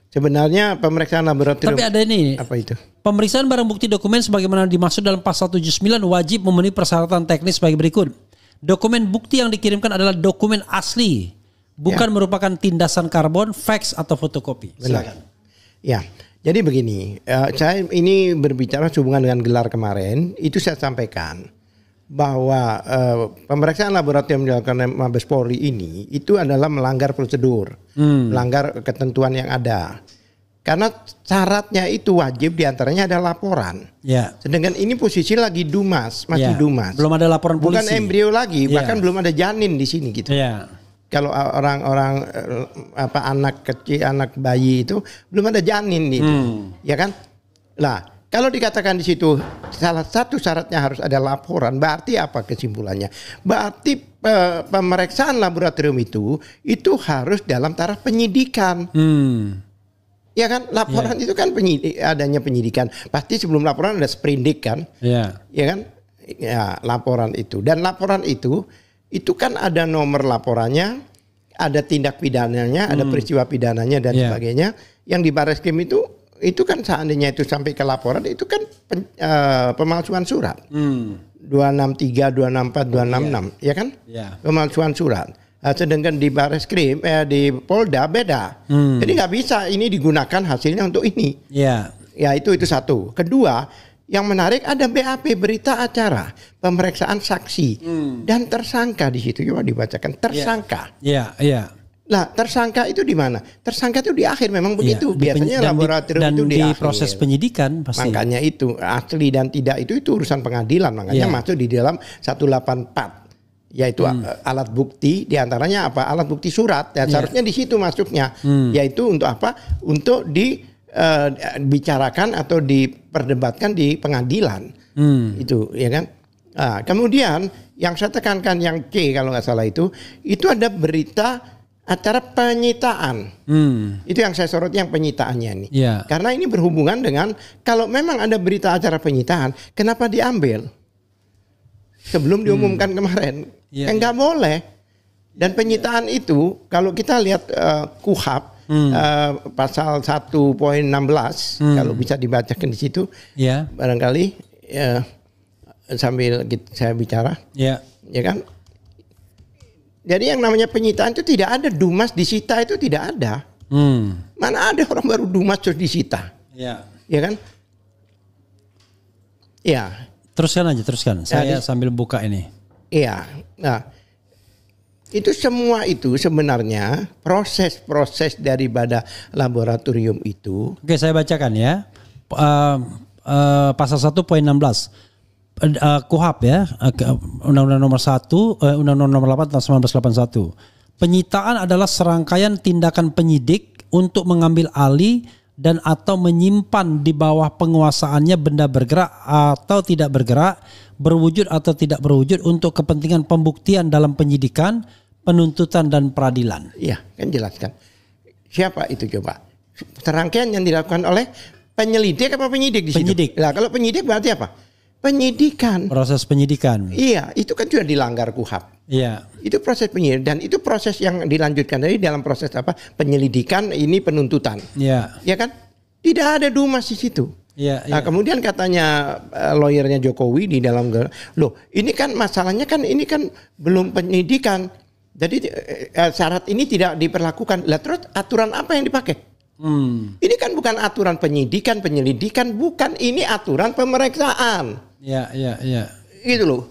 Sebenarnya pemeriksaan laboratorium. Tapi ada ini. Apa itu? Pemeriksaan barang bukti dokumen sebagaimana dimaksud dalam pasal 79 wajib memenuhi persyaratan teknis sebagai berikut. Dokumen bukti yang dikirimkan adalah dokumen asli, bukan merupakan tindasan karbon, fax atau fotokopi. Silakan. Ya. Jadi begini, saya ini berbicara hubungan dengan gelar kemarin, itu saya sampaikan bahwa pemeriksaan laboratorium yang dilakukan Mabes Polri ini itu adalah melanggar prosedur, melanggar ketentuan yang ada. Karena syaratnya itu wajib diantaranya ada laporan. Ya. Sedangkan ini posisi lagi Dumas, masih Dumas. Belum ada laporan polisi. Bukan embrio lagi, bahkan belum ada janin di sini gitu. Ya. Kalau orang-orang anak kecil, anak bayi itu belum ada janin gitu. Ya kan? Lah, Kalau dikatakan di situ salah satu syaratnya harus ada laporan, berarti apa kesimpulannya? Berarti pemeriksaan laboratorium itu harus dalam taraf penyidikan. Ya kan, laporan itu kan adanya penyidikan. Pasti sebelum laporan ada sprindik kan? Ya kan? Ya, laporan itu. Dan laporan itu kan ada nomor laporannya, ada tindak pidananya, ada peristiwa pidananya dan sebagainya. Yang di Barreskrim itu kan seandainya itu sampai ke laporan itu kan pemalsuan surat. 263, 264, 266, ya kan? Pemalsuan surat. Sedangkan di Barreskrim, di Polda beda. Jadi nggak bisa ini digunakan hasilnya untuk ini. Ya itu satu. Kedua, yang menarik ada BAP, berita acara pemeriksaan saksi dan tersangka di situ. Coba dibacakan tersangka. Nah, tersangka itu di mana? Tersangka itu di akhir memang begitu. Biasanya laboratorium itu di akhir. Proses penyidikan pasti. Makanya itu asli dan tidak itu urusan pengadilan. Makanya masuk di dalam 184. Yaitu alat bukti, diantaranya apa? Alat bukti surat. Ya, seharusnya di situ masuknya. Yaitu untuk apa? Untuk dibicarakan atau diperdebatkan di pengadilan. Itu, ya kan? Nah, kemudian yang saya tekankan yang C kalau nggak salah itu ada berita acara penyitaan. Itu yang saya sorot, yang penyitaannya ini. Karena ini berhubungan dengan kalau memang ada berita acara penyitaan, kenapa diambil sebelum diumumkan kemarin? Nggak boleh. Dan penyitaan itu kalau kita lihat KUHP pasal 1.16 kalau bisa dibacakan di situ, barangkali sambil saya bicara, ya kan? Jadi yang namanya penyitaan itu tidak ada, dumas disita itu tidak ada. Mana ada orang baru dumas terus disita? Ya kan? Ya. Teruskan. Saya sambil buka ini. Iya. Nah, itu semua itu sebenarnya proses daripada laboratorium itu. Oke, saya bacakan ya. Pasal 1.16. KUHP ya, Undang-Undang nomor 1, Undang-Undang nomor 8 tahun 1981. Penyitaan adalah serangkaian tindakan penyidik untuk mengambil alih dan atau menyimpan di bawah penguasaannya benda bergerak atau tidak bergerak, berwujud atau tidak berwujud untuk kepentingan pembuktian dalam penyidikan, penuntutan dan peradilan. Iya, kan jelaskan. Siapa itu coba? Serangkaian yang dilakukan oleh penyelidik apa penyidik di situ? Penyidik. Nah, kalau penyidik berarti apa? Penyidikan. Proses penyidikan. Iya, itu kan sudah dilanggar KUHP. Iya. Itu proses penyidikan dan itu proses yang dilanjutkan dari dalam proses apa? Penyelidikan, ini penuntutan. Iya. Ya kan? Tidak ada dumas di situ. Iya. Nah, kemudian katanya lawyernya Jokowi di dalam, loh, ini kan masalahnya kan ini kan belum penyidikan. Jadi syarat ini tidak diperlakukan. Lah terus aturan apa yang dipakai? Ini kan bukan aturan penyidikan, penyelidikan, bukan, ini aturan pemeriksaan. Iya. Gitu loh.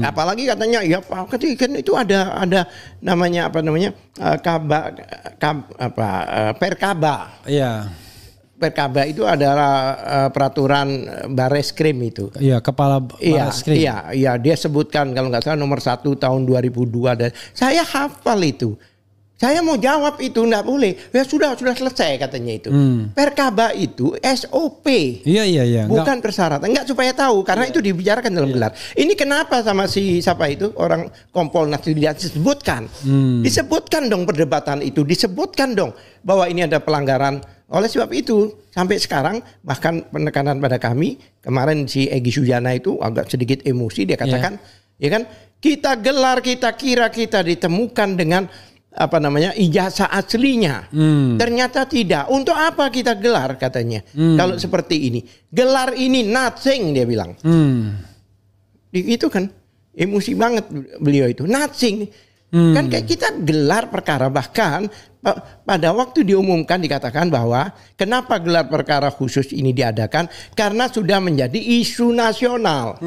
Apalagi katanya ya Pak, kan itu ada namanya Perkaba. Iya. Perkaba itu adalah peraturan Barreskrim itu. Iya, kepala Barreskrim. Iya, dia sebutkan kalau nggak salah nomor 1 tahun 2002 dan saya hafal itu. Saya mau jawab itu enggak boleh. Ya sudah selesai katanya itu. Perkaba itu SOP. Iya. Bukan persyaratan. Enggak supaya tahu karena itu dibicarakan dalam gelar. Ini kenapa sama si siapa itu orang Kompolnas tidak disebutkan? Disebutkan dong perdebatan itu, disebutkan dong bahwa ini ada pelanggaran. Oleh sebab itu sampai sekarang bahkan penekanan pada kami kemarin si Egy Sujana itu agak sedikit emosi, dia katakan ya kan, kita gelar, kita kira kita ditemukan dengan ijazah aslinya. Ternyata tidak. Untuk apa kita gelar katanya? Kalau seperti ini. Gelar ini nothing dia bilang. Itu kan emosi banget beliau itu. Nothing. Kan kayak kita gelar perkara, bahkan pada waktu diumumkan dikatakan bahwa kenapa gelar perkara khusus ini diadakan? Karena sudah menjadi isu nasional.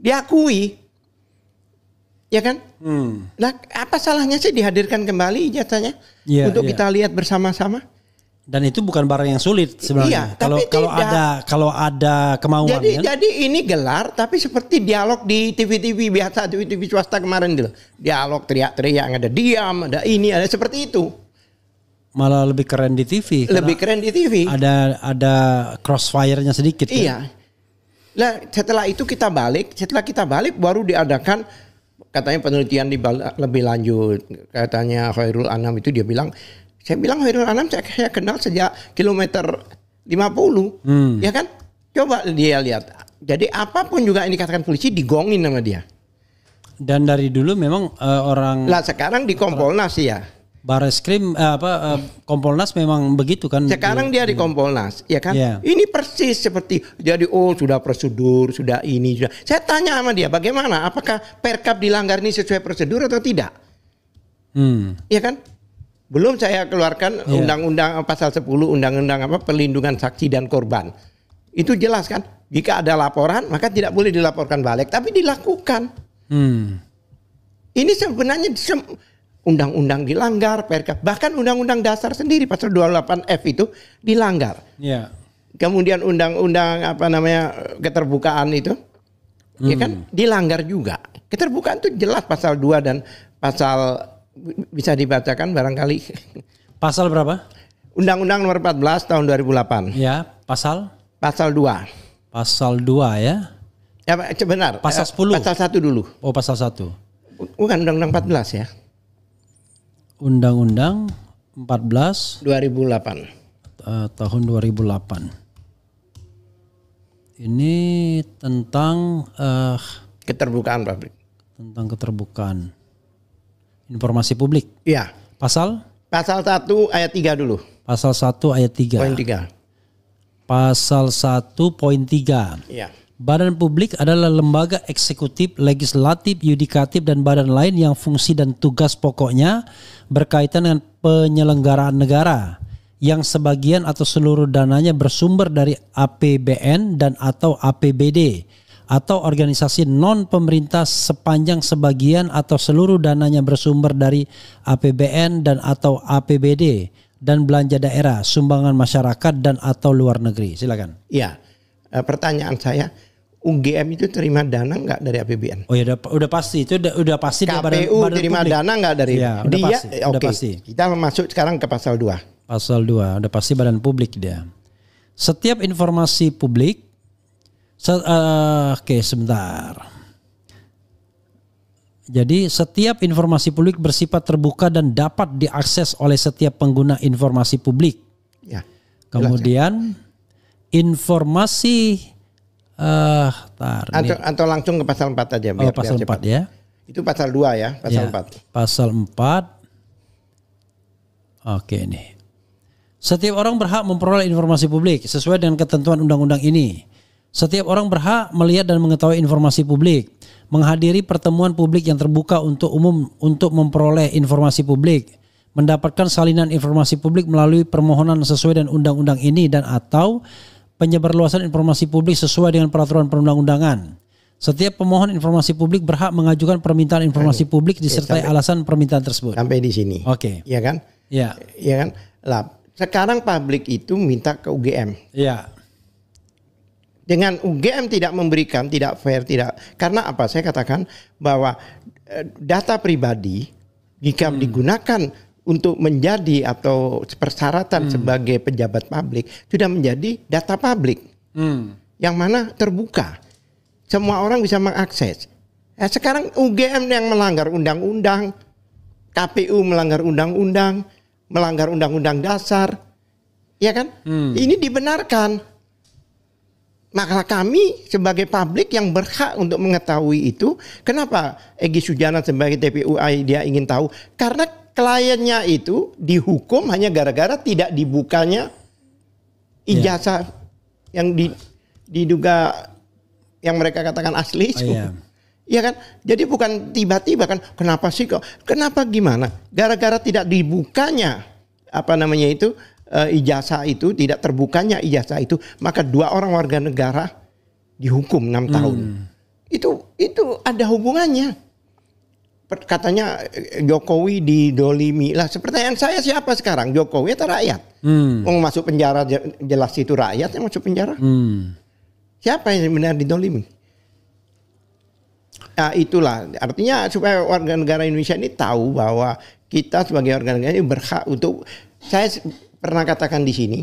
Diakui. Ya kan? Nah, apa salahnya sih dihadirkan kembali ijazahnya untuk kita lihat bersama-sama? Dan itu bukan barang yang sulit sebenarnya. Kalau ada kemauan. Jadi ini gelar tapi seperti dialog di TV biasa, TV swasta kemarin dulu. Dialog teriak-teriak, ada diam, ada ini, ada seperti itu. malah lebih keren di TV. Lebih keren di TV. Ada crossfire-nya sedikit. Iya. Nah, setelah kita balik baru diadakan katanya penelitian lebih lanjut. Katanya Khairul Anam itu saya bilang Khairul Anam saya kenal sejak kilometer 50. Ya kan? Coba dia lihat. Jadi apapun juga yang dikatakan polisi digongin sama dia. Dan dari dulu memang orang. Lah sekarang di Kompolnas ya. Bareskrim Kompolnas memang begitu kan. Sekarang dia di Kompolnas, ya kan? Yeah. Ini persis seperti jadi sudah prosedur, sudah ini, sudah. Saya tanya sama dia, bagaimana? Apakah Perkap dilanggar ini sesuai prosedur atau tidak? Ya kan? Belum saya keluarkan undang-undang pasal 10 undang-undang perlindungan saksi dan korban. Itu jelas kan? Jika ada laporan, maka tidak boleh dilaporkan balik, tapi dilakukan. Ini sebenarnya undang-undang dilanggar, Perkap, bahkan undang-undang dasar sendiri pasal 28F itu dilanggar. Yeah. Kemudian undang-undang keterbukaan itu, ya kan dilanggar juga. Keterbukaan itu jelas pasal 2 dan pasal bisa dibacakan barangkali. Pasal berapa? Undang-undang nomor 14 tahun 2008. Ya, pasal 2. Pasal 2 ya. Ya, benar. Pasal 10. Pasal 1 dulu. Oh, pasal 1. Bukan undang-undang 14 ya. Undang-undang 14 2008. Tahun 2008. Ini tentang keterbukaan publik. Tentang keterbukaan informasi publik. Iya. Pasal 1 ayat 3 dulu. Pasal 1 ayat 3. Poin 3. Pasal 1 poin 3. Iya. Badan publik adalah lembaga eksekutif, legislatif, yudikatif, dan badan lain yang fungsi dan tugas pokoknya berkaitan dengan penyelenggaraan negara yang sebagian atau seluruh dananya bersumber dari APBN dan atau APBD atau organisasi non pemerintah sepanjang sebagian atau seluruh dananya bersumber dari APBN dan atau APBD dan belanja daerah, sumbangan masyarakat dan atau luar negeri. Silakan. Iya. Pertanyaan saya, UGM itu terima dana nggak dari APBN? Oh ya udah pasti itu udah pasti. KPU badan terima publik. Dana nggak dari ya, udah dia? Pasti, udah pasti. Kita masuk sekarang ke pasal 2. Pasal 2 udah pasti badan publik dia. Setiap informasi publik. Oke sebentar. Jadi setiap informasi publik bersifat terbuka dan dapat diakses oleh setiap pengguna informasi publik. Ya. Kemudian informasi atau langsung ke pasal 4 aja biar pasal 4 cepat. Ya. Itu pasal 2 ya, pasal 4. Pasal 4. Oke nih. Setiap orang berhak memperoleh informasi publik sesuai dengan ketentuan undang-undang ini. Setiap orang berhak melihat dan mengetahui informasi publik, menghadiri pertemuan publik yang terbuka untuk umum untuk memperoleh informasi publik, mendapatkan salinan informasi publik melalui permohonan sesuai dengan undang-undang ini dan atau penyebarluasan informasi publik sesuai dengan peraturan perundang-undangan. Setiap pemohon informasi publik berhak mengajukan permintaan informasi publik disertai alasan permintaan tersebut. Sampai di sini. Oke. Iya kan? Iya. Iya kan? Lah, sekarang publik itu minta ke UGM. Iya. Dengan UGM tidak memberikan, tidak fair, tidak. Karena apa? Saya katakan bahwa data pribadi jika digunakan untuk menjadi atau persyaratan sebagai pejabat publik sudah menjadi data publik yang mana terbuka, semua orang bisa mengakses. Sekarang UGM yang melanggar undang-undang, KPU melanggar undang-undang, melanggar undang-undang dasar, ya kan? Ini dibenarkan. Maka kami sebagai publik yang berhak untuk mengetahui itu, kenapa Egy Sujana sebagai TPUI dia ingin tahu? Karena kliennya itu dihukum hanya gara-gara tidak dibukanya ijazah yang diduga yang mereka katakan asli itu. Iya kan? Jadi bukan tiba-tiba kan, kenapa sih kok? Kenapa gimana? Gara-gara tidak dibukanya ijazah itu, tidak terbukanya ijazah itu, maka 2 orang warga negara dihukum 6 tahun. Itu ada hubungannya. Katanya Jokowi didolimi. Lah pertanyaan saya, siapa sekarang? Jokowi atau rakyat? Mau masuk penjara, jelas itu rakyat yang masuk penjara. Siapa yang sebenarnya didolimi? Nah, itulah artinya supaya warga negara Indonesia ini tahu bahwa kita sebagai warga negara ini berhak untuk saya pernah katakan di sini,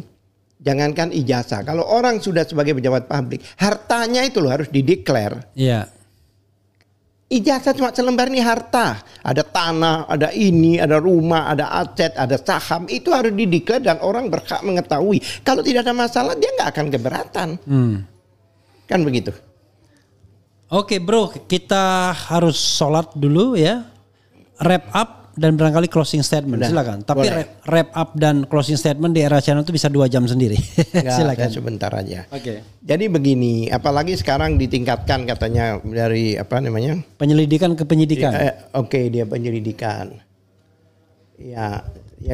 jangankan ijazah, kalau orang sudah sebagai pejabat publik, hartanya itu loh harus dideklar. Iya. Ijazah cuma selembar ini harta. Ada tanah, ada ini, ada rumah, ada aset, ada saham. Itu harus dideklar dan orang berhak mengetahui. Kalau tidak ada masalah dia nggak akan keberatan. Kan begitu. Oke bro, kita harus sholat dulu ya. Wrap up dan barangkali closing statement. Udah, silakan. Tapi boleh. wrap up dan closing statement di era channel itu bisa 2 jam sendiri. Silakan. Sebentar aja. Oke. Jadi begini, apalagi sekarang ditingkatkan katanya dari apa namanya? Penyelidikan ke penyidikan. Oke, dia penyelidikan. Ya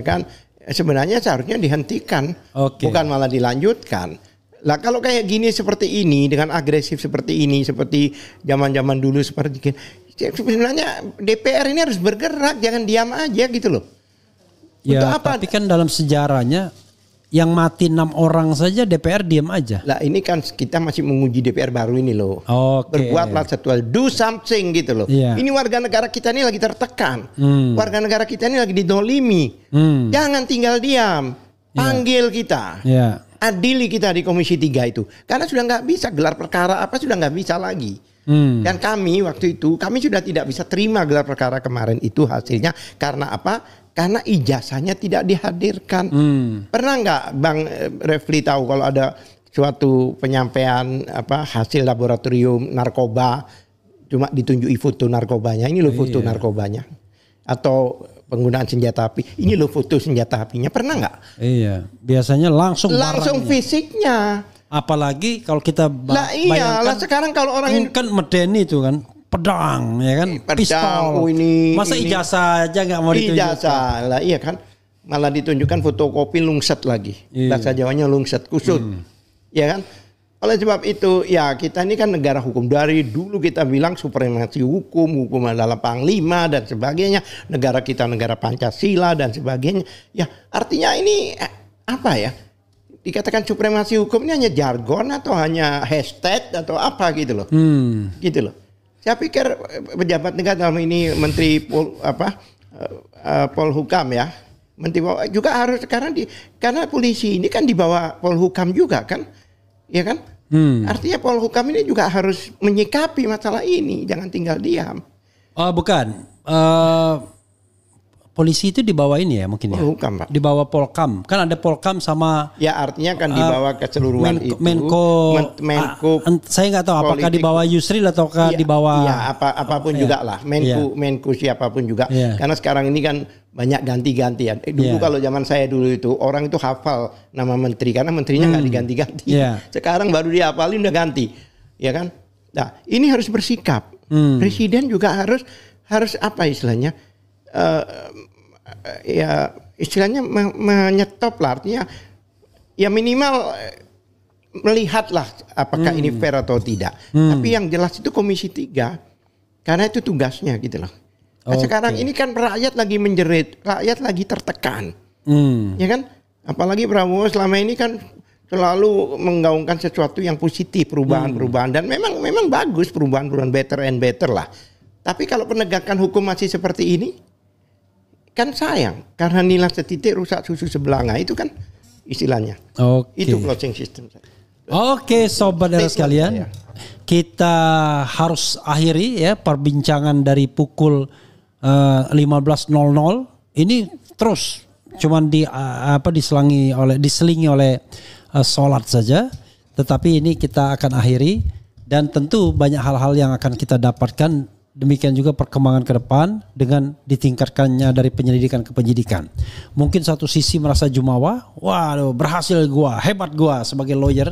kan. Sebenarnya seharusnya dihentikan, bukan malah dilanjutkan. Lah kalau kayak gini seperti ini dengan agresif seperti ini, seperti zaman-zaman dulu seperti ini, sebenarnya DPR ini harus bergerak, jangan diam aja gitu loh. Ya, untuk apa? Tapi kan dalam sejarahnya yang mati 6 orang saja DPR diam aja. Lah ini kan kita masih menguji DPR baru ini loh. Berbuatlah sesuatu, do something gitu loh. Yeah. Ini warga negara kita ini lagi tertekan. Warga negara kita ini lagi didolimi. Jangan tinggal diam. Panggil kita. Yeah. Adili kita di Komisi 3 itu. Karena sudah nggak bisa gelar perkara apa sudah nggak bisa lagi. Dan kami waktu itu kami sudah tidak bisa terima gelar perkara kemarin itu hasilnya karena apa? Karena ijazahnya tidak dihadirkan. Pernah nggak Bang Refli tahu kalau ada suatu penyampaian apa hasil laboratorium narkoba cuma ditunjuki foto narkobanya, ini loh foto narkobanya, atau penggunaan senjata api, ini loh foto senjata apinya, pernah nggak? Iya, biasanya langsung fisiknya. Apalagi kalau kita bayangkan, sekarang kalau orang kan medeni itu kan pedang ya kan, pistol. Masa ijazah aja nggak mau ditunjukkan? Ijazah lah, iya kan, malah ditunjukkan fotokopi lungset lagi, bahasa Jawanya lungset kusut, ya kan? Oleh sebab itu ya kita ini kan negara hukum, dari dulu kita bilang supremasi hukum adalah panglima dan sebagainya, negara kita negara Pancasila dan sebagainya. Ya artinya ini apa ya? Dikatakan supremasi hukum ini hanya jargon atau hanya hashtag atau apa gitu loh. Gitu loh. Saya pikir pejabat negara dalam ini Menteri Polhukam ya. Menteri juga harus sekarang karena polisi ini kan di bawah Polhukam juga kan. Ya kan? Artinya Polhukam ini juga harus menyikapi masalah ini, jangan tinggal diam. Oh, bukan. Polisi itu di bawah ini ya mungkin Polhukam, ya. Pak. Di bawah Polkam. Kan ada Polkam sama ya artinya kan di bawah keseluruhan itu. Menko saya nggak tahu apakah di bawah Yusril ataukah di bawah apapun juga lah. Menko siapapun juga. Karena sekarang ini kan banyak ganti-gantian. Dulu kalau zaman saya dulu itu orang itu hafal nama menteri karena menterinya nggak diganti-ganti. Sekarang baru dihafalin udah ganti, ya kan? Nah ini harus bersikap. Presiden juga harus apa istilahnya? Ya istilahnya menyetop lah, artinya ya minimal melihatlah apakah ini fair atau tidak. Tapi yang jelas itu Komisi 3 karena itu tugasnya gitu loh. Nah, sekarang ini kan rakyat lagi menjerit, rakyat lagi tertekan, ya kan? Apalagi Prabowo selama ini kan selalu menggaungkan sesuatu yang positif, perubahan-perubahan, dan memang bagus perubahan-perubahan, better and better lah. Tapi kalau penegakan hukum masih seperti ini, kan sayang karena nilai setitik rusak susu sebelanga itu kan istilahnya. Itu closing system. Oke, sobat era sekalian, kita harus akhiri ya perbincangan dari pukul 15.00 ini terus cuman diselingi oleh sholat saja, tetapi ini kita akan akhiri dan tentu banyak hal-hal yang akan kita dapatkan. Demikian juga perkembangan ke depan dengan ditingkatkannya dari penyelidikan ke penyidikan. Mungkin satu sisi merasa jumawa, waduh berhasil gua, hebat gua sebagai lawyer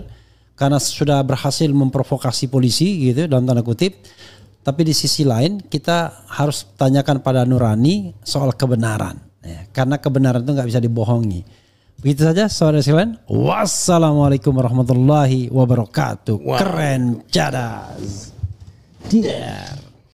karena sudah berhasil memprovokasi polisi gitu dalam tanda kutip. Tapi di sisi lain kita harus tanyakan pada nurani soal kebenaran, ya, karena kebenaran itu nggak bisa dibohongi. Begitu saja saudara sekalian. Wassalamualaikum warahmatullahi wabarakatuh. Keren cadas.